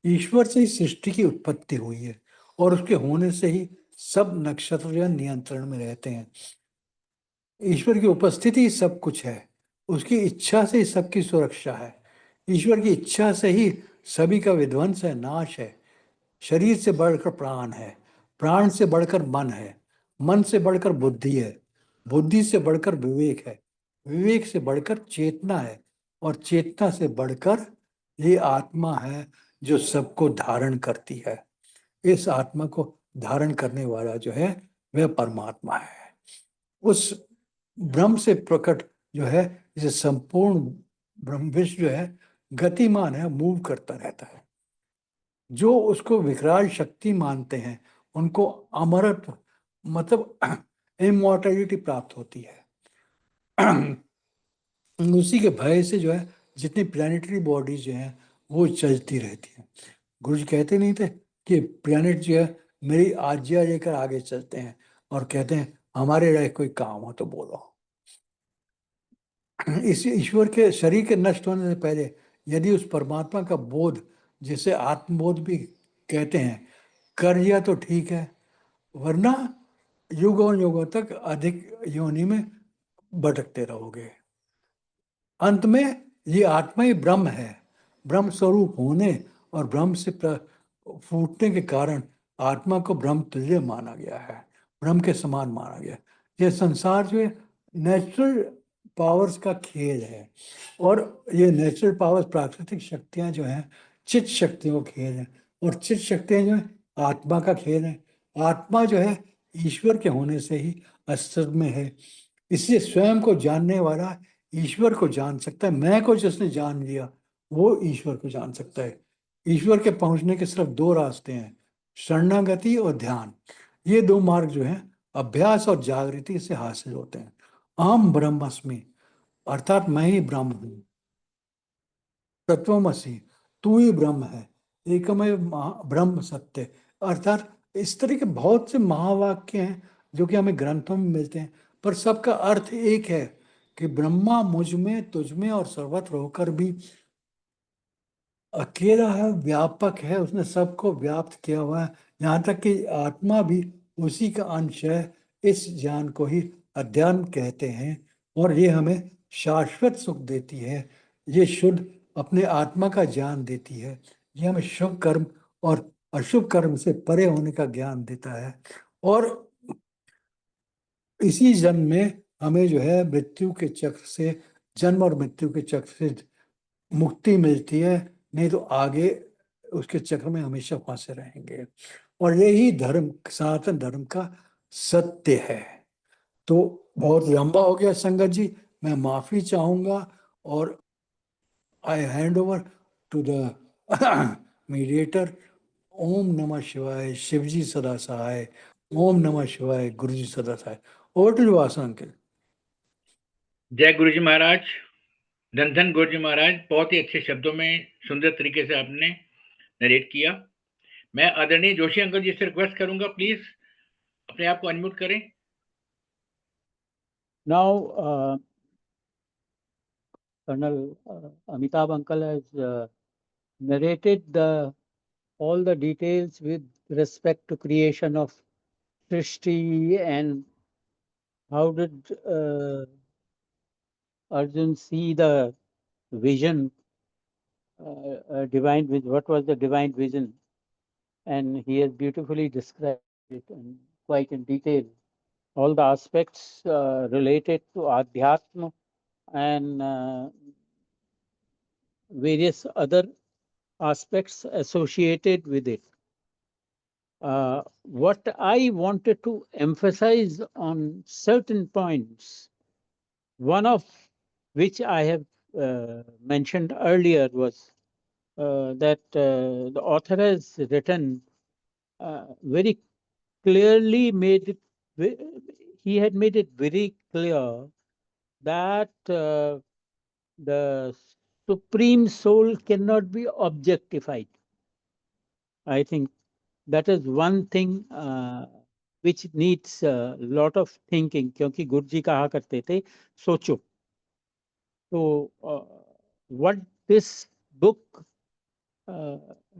ईश्वर से ही सृष्टि की उत्पत्ति हुई है, और उसके होने से ही सब नक्षत्र नियंत्रण में रहते हैं। ईश्वर की उपस्थिति ही सब कुछ है। उसकी इच्छा से ही सबकी सुरक्षा है। ईश्वर की इच्छा से ही सभी का विध्वंस है, नाश है। शरीर से बढ़कर प्राण है, प्राण से बढ़कर मन है, मन से बढ़कर बुद्धि है, बुद्धि से बढ़कर विवेक है, विवेक से बढ़कर चेतना है, और चेतना से बढ़कर ये आत्मा है जो सबको धारण करती है। इस आत्मा को धारण करने वाला जो है वह परमात्मा है। उस ब्रह्म से प्रकट जो है, इसे संपूर्ण ब्रह्म विश्व जो है गतिमान है, मूव करता रहता है। जो उसको विकराल शक्ति मानते हैं उनको अमरत्व, मतलब इमॉर्टैलिटी प्राप्त होती है। उसी के भय से जो है जितनी प्लानिटरी बॉडीज जो हैं वो चलती रहती हैं। गुरु जी कहते नहीं थे कि प्लैनेट जो है मेरी आज्ञा लेकर आगे चलते हैं, और कहते हैं हमारे लायक कोई काम हो तो बोलो। इस ईश्वर के शरीर के नष्ट होने से पहले यदि उस परमात्मा का बोध, जिसे आत्मबोध भी कहते हैं, कर लिया तो ठीक है, वरना युगों युगों तक अधिक योनि में भटकते रहोगे। अंत में ये आत्मा ही ब्रह्म है। ब्रह्म स्वरूप होने और ब्रह्म से फूटने के कारण आत्मा को ब्रह्म तुल्य माना गया है, ब्रह्म के समान माना गया। ये संसार जो है नेचुरल पावर्स का खेल है, और ये नेचुरल पावर्स, प्राकृतिक शक्तियां जो हैं चित शक्तियों का खेल है, और चित शक्तियां जो है आत्मा का खेल है। आत्मा जो है ईश्वर के होने से ही अस्तित्व में है। इसलिए स्वयं को जानने वाला ईश्वर को जान सकता है। मैं को जिसने जान लिया वो ईश्वर को जान सकता है। ईश्वर के पहुंचने के सिर्फ दो रास्ते हैं, शरणागति और ध्यान। ये दो मार्ग जो हैं अभ्यास और जागृति से हासिल होते हैं। अहम ब्रह्मस्मि, अर्थात मैं ही ब्रह्म हूँ। तत्वमसि, तू ही ब्रह्म है। एकमेव ब्रह्म सत्य, अर्थात इस तरह के बहुत से महावाक्य हैं जो कि हमें ग्रंथों में मिलते हैं, पर सबका अर्थ एक है कि ब्रह्मा मुझ में, तुझ में और सर्वत्र होकर भी अकेला है, व्यापक है, उसने सबको व्याप्त किया हुआ है। यहाँ तक कि आत्मा भी उसी का अंश है। इस ज्ञान को ही अध्यात्म कहते हैं, और ये हमें शाश्वत सुख देती है। ये शुद्ध अपने आत्मा का ज्ञान देती है। ये हमें शुभ कर्म और अशुभ कर्म से परे होने का ज्ञान देता है। और इसी जन्म में हमें जो है मृत्यु के चक्र से, जन्म और मृत्यु के चक्र से मुक्ति मिलती है, नहीं तो आगे उसके चक्र में हमेशा फंसे रहेंगे। और यही धर्म, सनातन धर्म का सत्य है। तो बहुत लंबा हो गया संगत जी, मैं माफी चाहूंगा, और I hand over to the mediator. ओम नमः शिवाय, शिवजी सदा सहाय। ओम नमः शिवाय, गुरु जी सदा सहाय। ओवर टू यू आसन अंकल। जय गुरु जी महाराज, धन धन गुरु जी महाराज। बहुत ही अच्छे शब्दों में सुंदर तरीके से आपने नरेट किया। मैं आदरणीय जोशी अंकल जी से रिक्वेस्ट करूंगा, प्लीज अपने आप को अनम्यूट करें। Now, Colonel Amitabh uncle has narrated all the details with respect to creation of Srishti and how did Arjun see the vision, divine vision, what was the divine vision, and he has beautifully described it and quite in detail. All the aspects related to Adhyatma and various other aspects associated with it. What I wanted to emphasize on certain points, one of which I have mentioned earlier was that the author has written very clearly made it, he had made it very clear that the Supreme Soul cannot be objectified. I think that is one thing which needs a lot of thinking, क्योंकि गुरु जी कहा करते थे सोचो. So what this book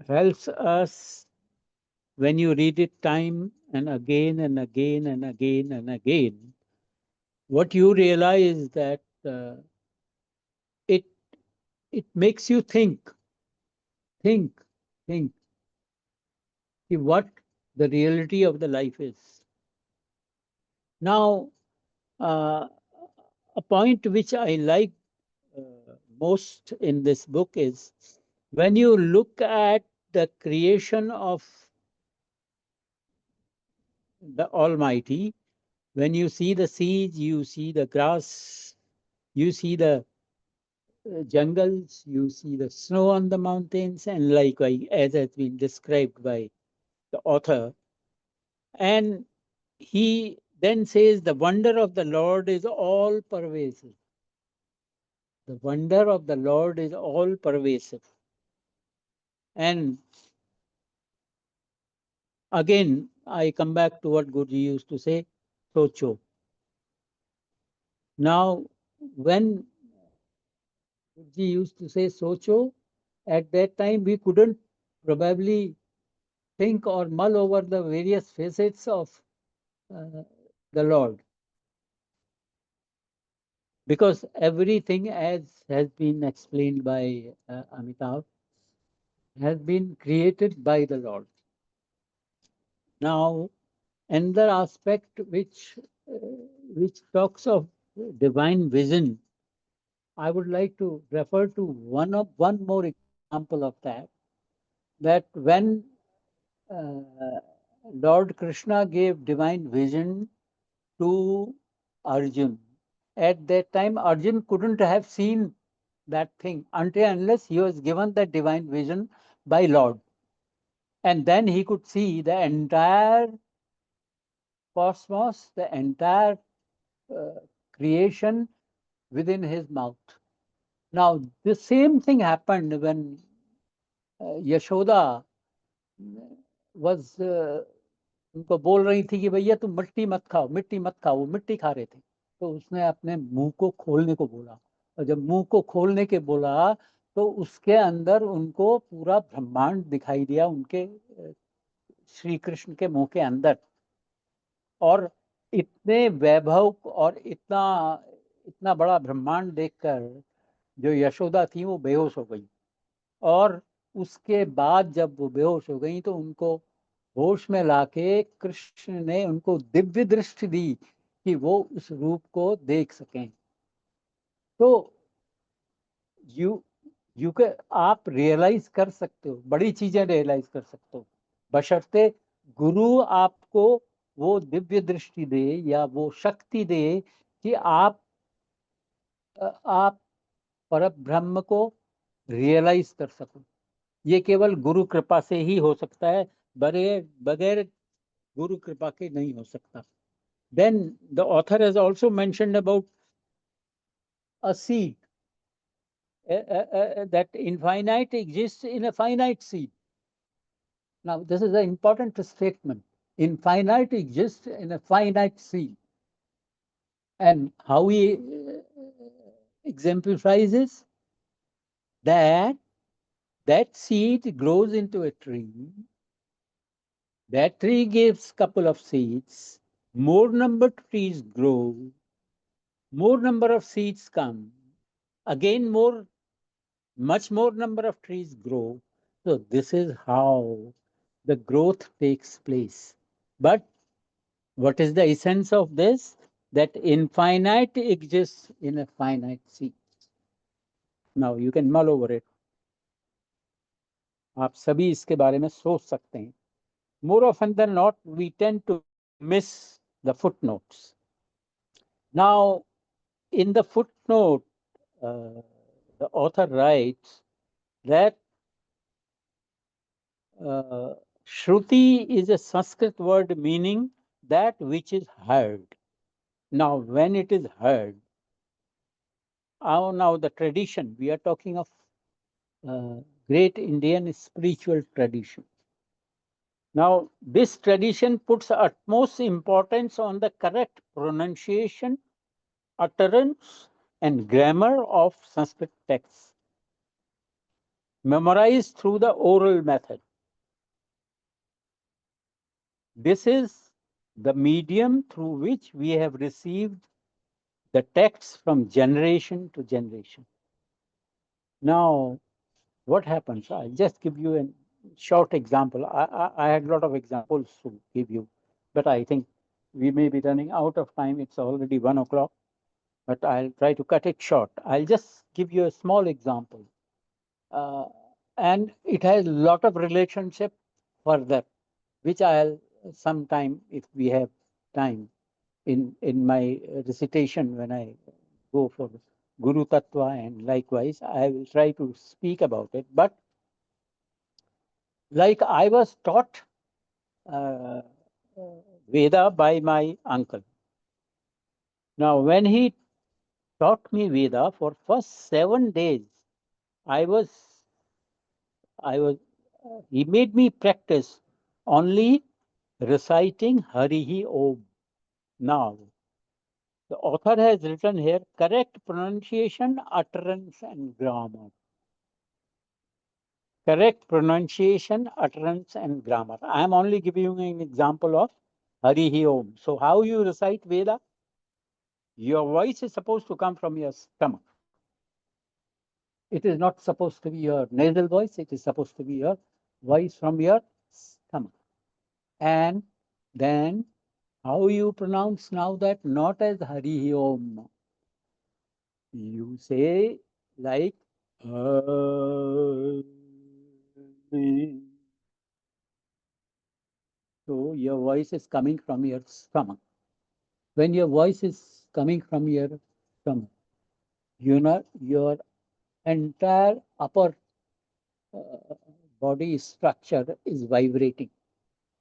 helps us, when you read it time and again and again and again and again, what you realize that it makes you think what the reality of the life is. Now, a point which I like most in this book is when you look at the creation of the Almighty, when you see the seeds, you see the grass, you see the jungles, you see the snow on the mountains, and likewise, as has been described by the author. And he then says, the wonder of the Lord is all pervasive. The wonder of the Lord is all pervasive. And again, I come back to what Guruji used to say, Socho. Now, when Guruji used to say Socho, at that time we couldn't probably think or mull over the various facets of the Lord. Because everything, as has been explained by Amitabh, has been created by the Lord. Now, another aspect which talks of divine vision, I would like to refer to one more example of that. That when Lord Krishna gave divine vision to Arjun, at that time Arjun couldn't have seen that thing until unless he was given that divine vision by Lord. And then he could see the entire cosmos, the entire creation within his mouth. Now, the same thing happened when Yashoda was उनको बोल रही थी कि भैया तुम मिट्टी मत खाओ, मिट्टी मत खाओ. वो मिट्टी खा रहे थे, तो उसने अपने मुंह को खोलने को बोला. और जब मुंह को खोलने के बोला तो उसके अंदर उनको पूरा ब्रह्मांड दिखाई दिया, उनके श्री कृष्ण के मुंह के अंदर. और इतने वैभव और इतना बड़ा ब्रह्मांड देखकर जो यशोदा थी वो बेहोश हो गई और उसके बाद जब वो बेहोश हो गई तो उनको होश में लाके कृष्ण ने उनको दिव्य दृष्टि दी कि वो उस रूप को देख सकें। तो यू के आप रियलाइज कर सकते हो, बड़ी चीजें रियलाइज कर सकते हो, बशर्ते गुरु आपको वो दिव्य दृष्टि दे या वो शक्ति दे कि आप पर ब्रह्म को रियलाइज कर सको। ये केवल गुरु कृपा से ही हो सकता है, बगैर बगैर गुरु कृपा के नहीं हो सकता। Then the author has also mentioned about a seed, that infinite exists in a finite seed. Now, this is an important statement. Infinite exists in a finite seed. And how he exemplifies is that that seed grows into a tree. That tree gives couple of seeds. More number trees grow. More number of seeds come. Again, much more number of trees grow. So this is how the growth takes place. But what is the essence of this? That infinite exists in a finite seed. Now you can mull over it. आप सभी इसके बारे में सोच सकते हैं. More often than not, we tend to miss the footnotes. Now, in the footnote, the author writes that Shruti is a Sanskrit word meaning that which is heard. Now, when it is heard, now the tradition, we are talking of great Indian spiritual tradition. Now, this tradition puts utmost importance on the correct pronunciation, utterance, and grammar of Sanskrit texts, memorized through the oral method. This is the medium through which we have received the texts from generation to generation. Now, what happens? I'll just give you a short example. I had a lot of examples to give you, but I think we may be running out of time. It's already 1 o'clock, but I'll try to cut it short. I'll just give you a small example. And it has a lot of relationship further, which I'll sometime, if we have time, in my recitation when I go for Guru Tattva and likewise, I will try to speak about it. But like I was taught Veda by my uncle. Now, when he taught me Veda for first 7 days, he made me practice only reciting Harihi Om. Now, the author has written here correct pronunciation, utterance, and grammar. Correct pronunciation, utterance, and grammar. I am only giving you an example of Harihi Om. So, how you recite Veda? Your voice is supposed to come from your stomach. It is not supposed to be your nasal voice, it is supposed to be your voice from your stomach. And then how you pronounce now that? Not as Hari Om. You say like Hari. So your voice is coming from your stomach. When your voice is coming from your stomach, you know your entire upper body structure is vibrating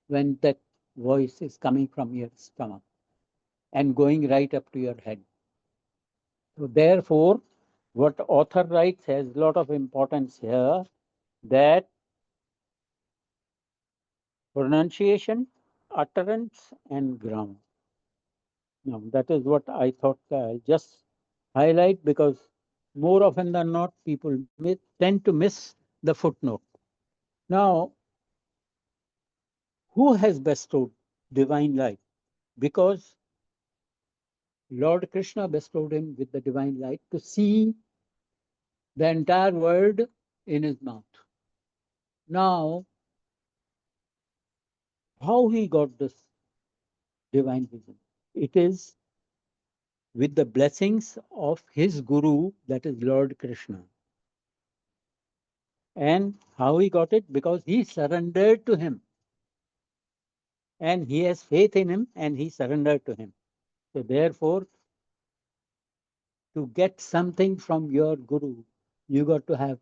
when that voice is coming from your stomach and going right up to your head. So therefore, what author writes has a lot of importance here, that pronunciation, utterance, and grammar. Now, that is what I thought I'll just highlight, because more often than not, people tend to miss the footnote. Now, who has bestowed divine light? Because Lord Krishna bestowed him with the divine light to see the entire world in his mouth. Now, how he got this divine vision? It is with the blessings of his guru, that is Lord Krishna. And how he got it? Because he surrendered to him. And he has faith in him and he surrendered to him. So therefore, to get something from your guru, you got to have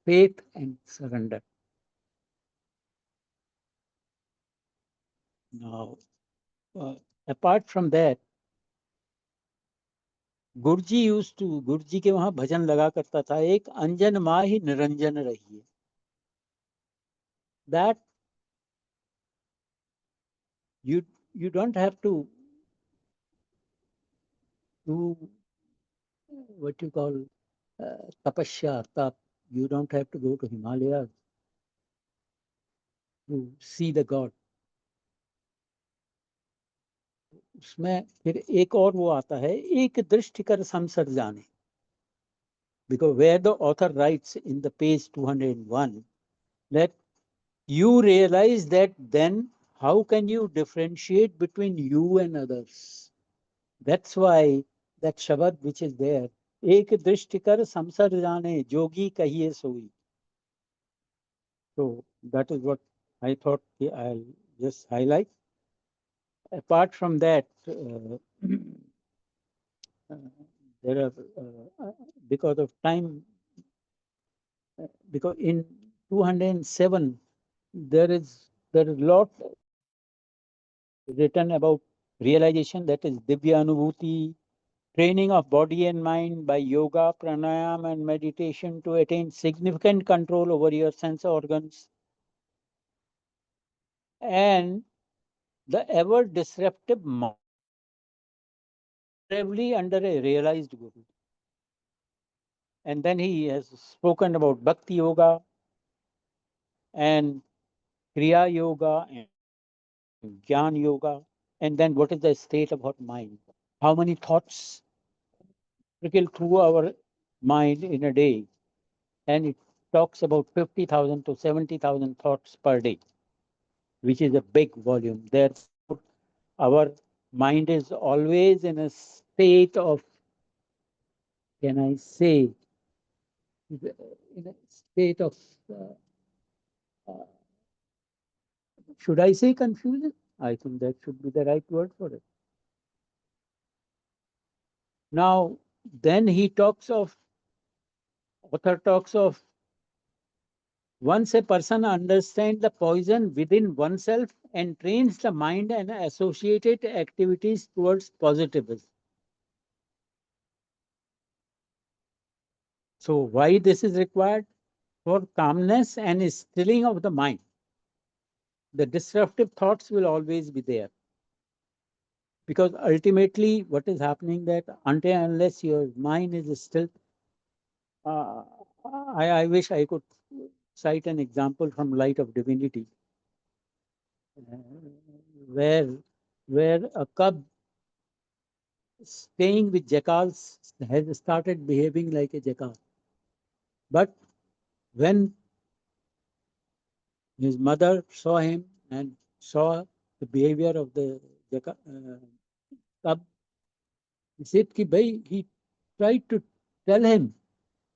faith and surrender. Now, apart from that, गुरुजी के वहां भजन लगा करता था, एक अंजन माँ ही निरंजन रही है. That you don't have to do what you call tapasya, tap. You don't have to go to Himalayas to see the God. उसमें फिर एक और वो आता है, एक दृष्टि कर संसर जाने. Because where the author writes in the page 201 that you realize that then how can you differentiate between you and others? That's why that Shabad which is there, एक दृष्टि कर संसर जाने जोगी कहिए सोई. So that is what I thought I'll just highlight. Apart from that, there are, because of time, because in 207, there is a lot written about realization, that is Divya Anubhuti, training of body and mind by yoga, pranayam and meditation to attain significant control over your sense organs, and the ever disruptive mind under a realized guru. And then he has spoken about Bhakti Yoga and Kriya Yoga and Jnana Yoga. And then what is the state of our mind? How many thoughts trickle through our mind in a day? And it talks about 50,000 to 70,000 thoughts per day, which is a big volume. Therefore, our mind is always in a state of, can I say, in a state of, should I say confusion? I think that should be the right word for it. Now, then author talks of, once a person understands the poison within oneself and trains the mind and associated activities towards positivism. So why this is required? For calmness and stilling of the mind. The disruptive thoughts will always be there. Because ultimately what is happening that until unless your mind is still, I wish I could cite an example from Light of Divinity, where a cub staying with jackals has started behaving like a jackal. But when his mother saw him and saw the behavior of the cub, he said, he tried to tell him,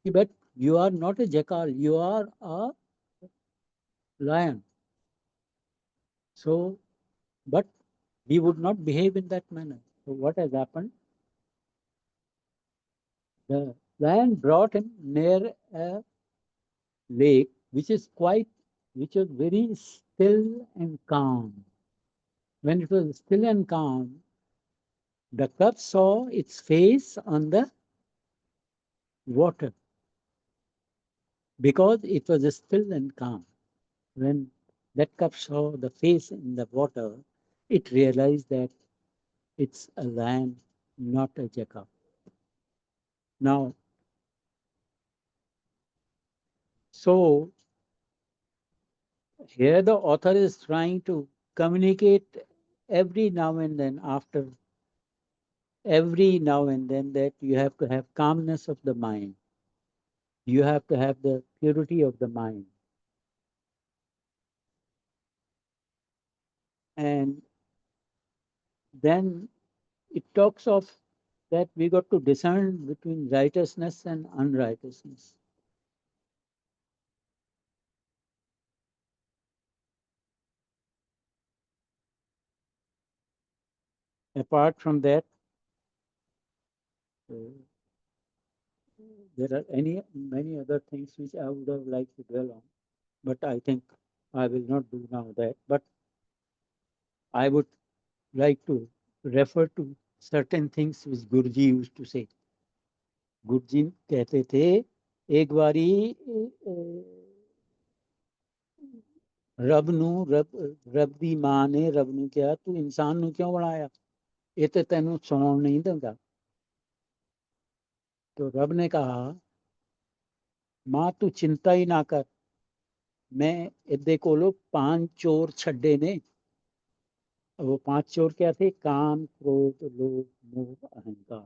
but you are not a jackal, you are a lion. So, but he would not behave in that manner. So what has happened? The lion brought him near a lake, which was very still and calm. When it was still and calm, the cub saw its face on the water because it was still and calm. When that cub saw the face in the water, it realized that it's a lion, not a jackal. Now, so here the author is trying to communicate every now and then that you have to have calmness of the mind. You have to have the purity of the mind. And then it talks of that we got to discern between righteousness and unrighteousness. Apart from that, there are many other things which I would have liked to dwell on, but I think I will not do now that. But I would like to refer to certain things which Guruji used to say. गुरुजी कहते थे एक बारी रब ਨੂੰ ਰੱਬ ਦੀ ਮਾਂ ਨੇ ਰੱਬ ਨੂੰ ਕਿਹਾ ਤੂੰ ਇਨਸਾਨ ਨੂੰ ਕਿਉਂ ਬਣਾਇਆ ਇਹ ਤੇ ਤੈਨੂੰ ਸੌਣ ਨਹੀਂ ਦਿੰਦਾ तो रब ने कहा मां तू चिंता ही ना कर मैं ਇਹਦੇ ਕੋਲੋਂ 5 चोर छड्डे ने वो 5 चोर क्या थे काम क्रोध लोभ मोह अहंकार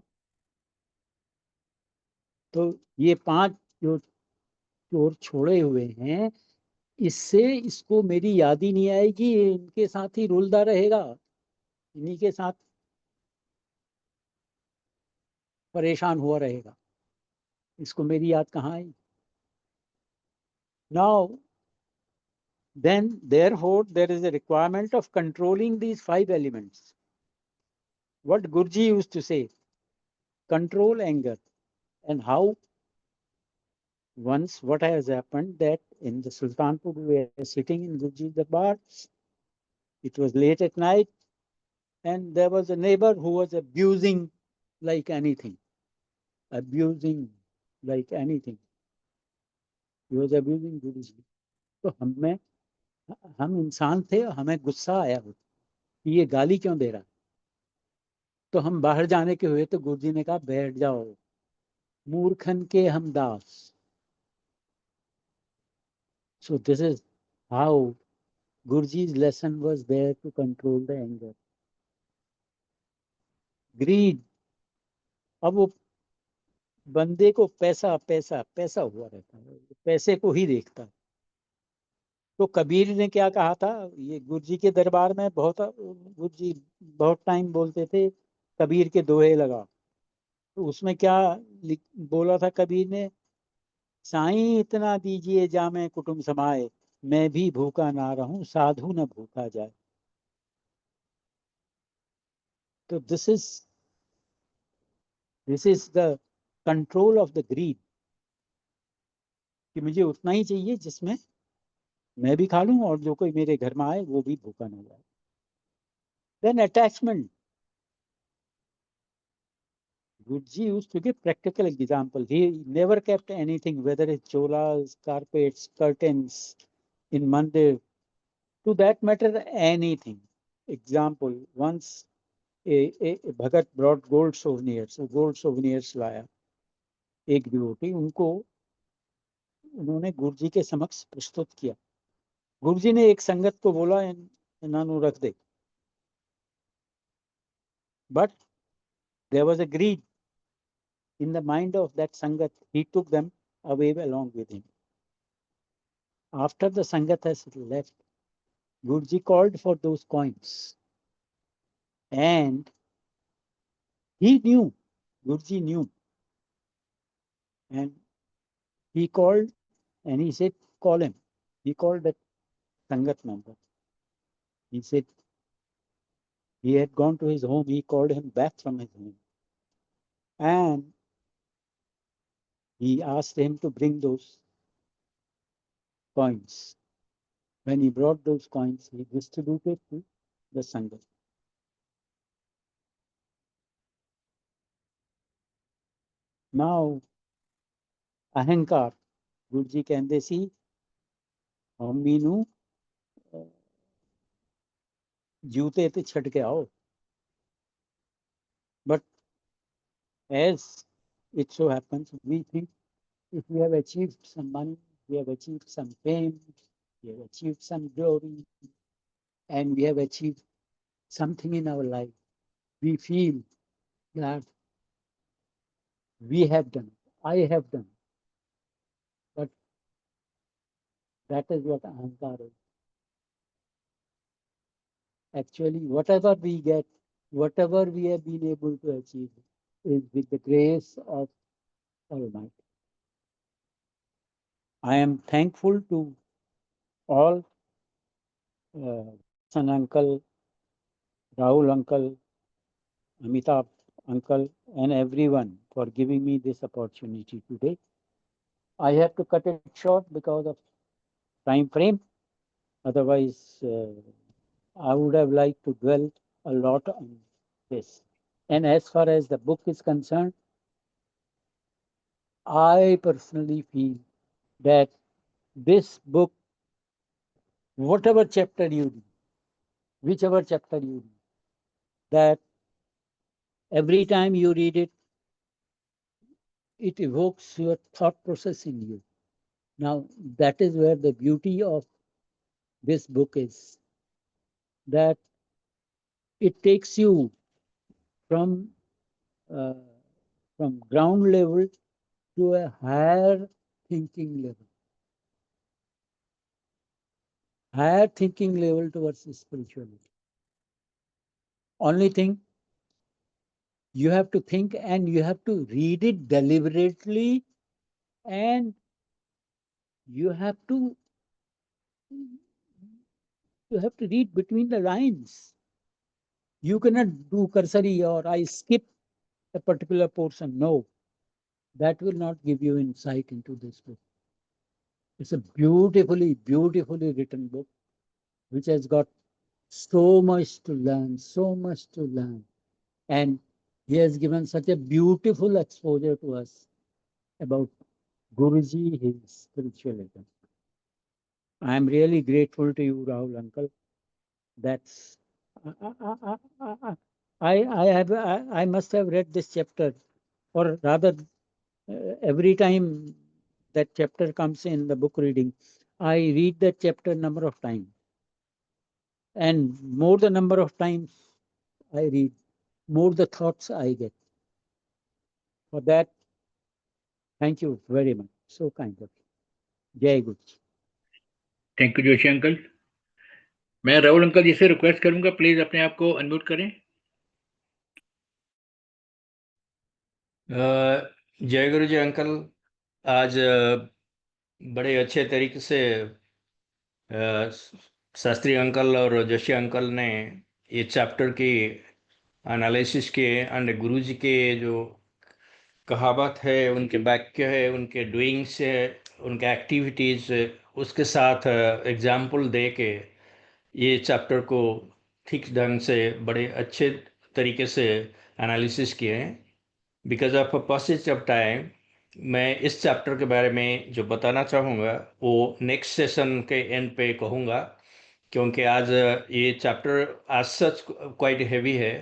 तो ये 5 जो चोर छोड़े हुए हैं इससे इसको मेरी याद ही नहीं आएगी इनके साथ ही रुलदा रहेगा इन्हीं के साथ परेशान हुआ रहेगा इसको मेरी याद कहाँ I now then therefore there is a requirement of controlling these 5 elements what Guruji used to say control anger and how once what has happened that in the Sultanpur we were sitting in Guruji's Darbar it was late at night and there was a neighbor who was abusing like anything abusing like anything he was abusing Guruji तो हम इंसान थे हमें गुस्सा आया कि ये गाली क्यों दे रहा तो हम बाहर जाने के हुए तो गुरुजी ने कहा बैठ जाओ मूर्खन के हम दास so this is how Guruji's lesson was there to control the anger greed अब वो बंदे को पैसा पैसा पैसा हुआ रहता है पैसे को ही देखता है तो कबीर ने क्या कहा था ये गुरुजी के दरबार में बहुत गुरुजी बहुत टाइम बोलते थे कबीर के दोहे लगा तो उसमें क्या बोला था कबीर ने साईं इतना दीजिए जामे कुटुंब समाए मैं भी भूखा ना रहूं साधु न भूखा जाए तो this is the control of the greed कि मुझे उतना ही चाहिए जिसमें मैं भी खा लूं और जो कोई मेरे घर में आए वो भी भूखा ना जाए then attachment Guruji used to give practical example. He never kept anything, whether it's cholas, carpets, curtains, in mandir, to that matter, anything. Example, once a Bhagat brought gold souvenirs, so gold souvenirs लाया एक devotee उनको उन्होंने गुरुजी के समक्ष प्रस्तुत किया गुरुजी ने एक संगत को बोला इन्हों रख दे but there was a greed in the mind of that sangat he took them away along with him after the sangat has left Guruji called for those coins and he knew Guruji knew and he called and he said call him he called that sangat member he said he had gone to his home he called him back from his home and he asked him to bring those coins when he brought those coins he distributed to the sangat now ਅਹੰਕਾਰ ਗੁਰੂ ਜੀ ਕਹਿੰਦੇ ਸੀ ਹਉਮੈ ਨੂੰ ਜੂਤੇ ਤੇ ਛੱਡ ਕੇ ਆਓ but as it so happens we think if we have achieved some money we have achieved some fame we have achieved some glory and we have achieved something in our life we feel that we have done I have done but that is what ahankar is Actually, whatever we get, whatever we have been able to achieve is with the grace of Almighty. I am thankful to all, Son uncle, Rahul uncle, Amitabh uncle, and everyone for giving me this opportunity today. I have to cut it short because of time frame. Otherwise, I would have liked to dwell a lot on this. And as far as the book is concerned, I personally feel that this book, whatever chapter you read, whichever chapter you read, that every time you read it, it evokes your thought process in you. Now, that is where the beauty of this book is, that it takes you from uh, ground level to a higher thinking level, towards spirituality. Only thing, you have to think and you have to read it deliberately, and you have to read between the lines. You cannot do cursory or I skip a particular portion. No, that will not give you insight into this book. It's a beautifully written book which has got so much to learn, and he has given such a beautiful exposure to us about Guruji, his spiritualism. I am really grateful to you, Rahul uncle. That's I must have read this chapter, or rather, every time that chapter comes in the book reading, I read that chapter number of times, and more the number of times I read, more the thoughts I get. For that, thank you very much. So kind of you. Jai Guru. Thank you Joshi uncle. मैं Rahul uncle ji से request करूंगा, please अपने आप को unmute करें। जय गुरु जी uncle, आज बड़े अच्छे तरीके से शास्त्री अंकल और जोशी अंकल ने ये चैप्टर की एनालिसिस किए, एंड गुरु जी के जो कहावत है, उनके वाक्य है, उनके डूइंग्स है, उनके एक्टिविटीज़, उसके साथ एग्जाम्पल दे के ये चैप्टर को ठीक ढंग से बड़े अच्छे तरीके से एनालिसिस किए हैं। बिकॉज ऑफ पॉसेज ऑफ टाइम, मैं इस चैप्टर के बारे में जो बताना चाहूँगा वो नेक्स्ट सेशन के एंड पे कहूँगा, क्योंकि आज ये चैप्टर आज सच क्वाइट हेवी है,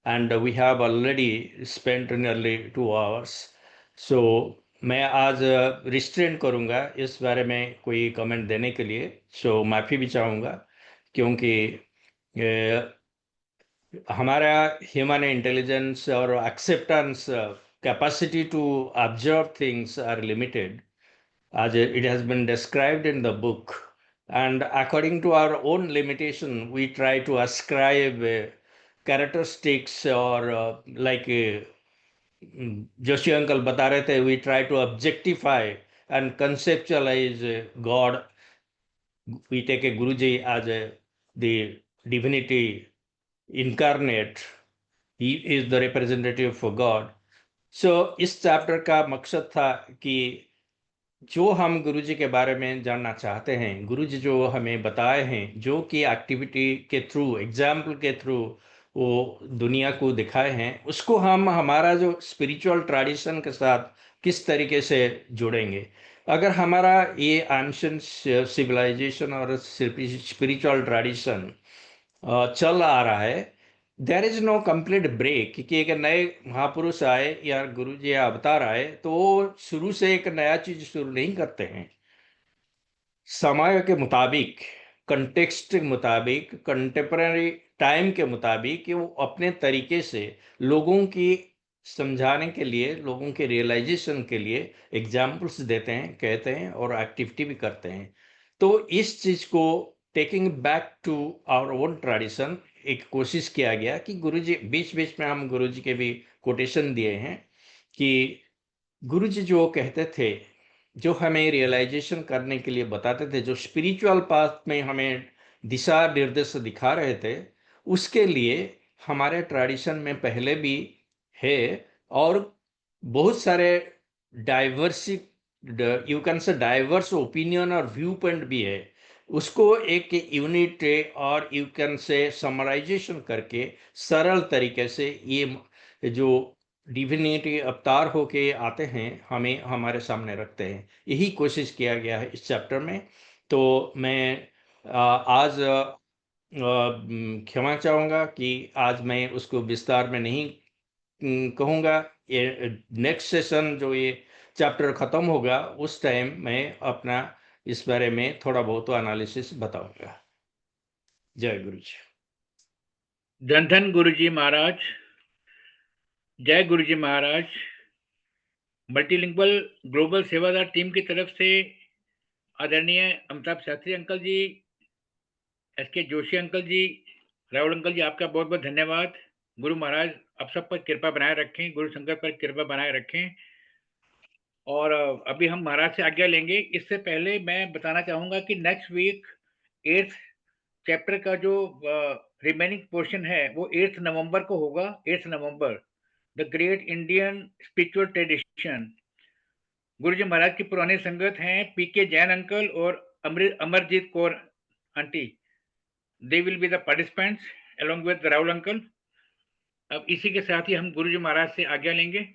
and we have already spent nearly 2 hours। So मैं आज रिस्ट्रेन करूँगा इस बारे में कोई कमेंट देने के लिए। सो माफ़ी भी चाहूँगा, क्योंकि हमारा ह्यूमन इंटेलिजेंस और acceptance capacity to observe things are limited, as it has been described in the book, and according to our own limitation we try to ascribe characteristics, or like Joshi uncle बता रहे थे, we try to objectify and conceptualize God. We take a Guruji as the divinity incarnate. He is the representative for God. सो इस chapter का मकसद था कि जो हम गुरुजी के बारे में जानना चाहते हैं, गुरुजी जो हमें बताए हैं, जो कि एक्टिविटी के थ्रू, एग्जाम्पल के थ्रू वो दुनिया को दिखाए हैं, उसको हम हमारा जो स्पिरिचुअल ट्रेडिशन के साथ किस तरीके से जोड़ेंगे। अगर हमारा ये एंशिएंट सिविलाइजेशन और स्पिरिचुअल ट्रेडिशन चल आ रहा है, there is no complete break, कि एक नए महापुरुष आए या गुरु जी अवतार आए तो शुरू से एक नया चीज शुरू नहीं करते हैं। समय के मुताबिक, कंटेक्स्ट के मुताबिक, कंटेम्पररी टाइम के मुताबिक वो अपने तरीके से लोगों की समझाने के लिए, लोगों के रियलाइजेशन के लिए एग्जाम्पल्स देते हैं, कहते हैं और एक्टिविटी भी करते हैं। तो इस चीज को taking back to our own tradition, एक कोशिश किया गया कि गुरुजी बीच बीच में हम गुरुजी के भी कोटेशन दिए हैं कि गुरुजी जो कहते थे, जो हमें रियलाइजेशन करने के लिए बताते थे, जो स्पिरिचुअल पाथ में हमें दिशा निर्देश दिखा रहे थे, उसके लिए हमारे ट्रेडिशन में पहले भी है और बहुत सारे you can say diverse opinion और व्यू पॉइंट भी है। उसको एक यूनिट और यू कैन से समराइजेशन करके सरल तरीके से ये जो डिविनिटी अवतार होके आते हैं हमें हमारे सामने रखते हैं, यही कोशिश किया गया है इस चैप्टर में। तो मैं आज क्षमा चाहूँगा कि आज मैं उसको विस्तार में नहीं कहूँगा। ये नेक्स्ट सेशन जो ये चैप्टर ख़त्म होगा उस टाइम मैं अपना इस बारे में थोड़ा बहुत एनालिसिस बताऊँगा। जय गुरु जी। धन धन गुरु जी महाराज, जय गुरु जी महाराज। मल्टीलिंगुअल ग्लोबल सेवादार टीम की तरफ से आदरणीय अमिताभ शास्त्री अंकल जी, एसके जोशी अंकल जी, राहुल अंकल जी, आपका बहुत बहुत धन्यवाद। गुरु महाराज आप सब पर कृपा बनाए रखें, गुरु संगत पर कृपा बनाए रखें। और अभी हम महाराज से आज्ञा लेंगे। इससे पहले मैं बताना चाहूंगा कि नेक्स्ट वीक 8th चैप्टर का जो रिमेनिंग पोर्शन है वो 8 नवंबर को होगा। 8 नवंबर, the great Indian spiritual tradition. Guruji Maharaj की पुरानी संगत हैं पीके जैन अंकल और Amarjeet Kaur aunty. They will be the participants along with Rahul uncle. अब इसी के साथ ही हम गुरुजी महाराज से आज्ञा लेंगे।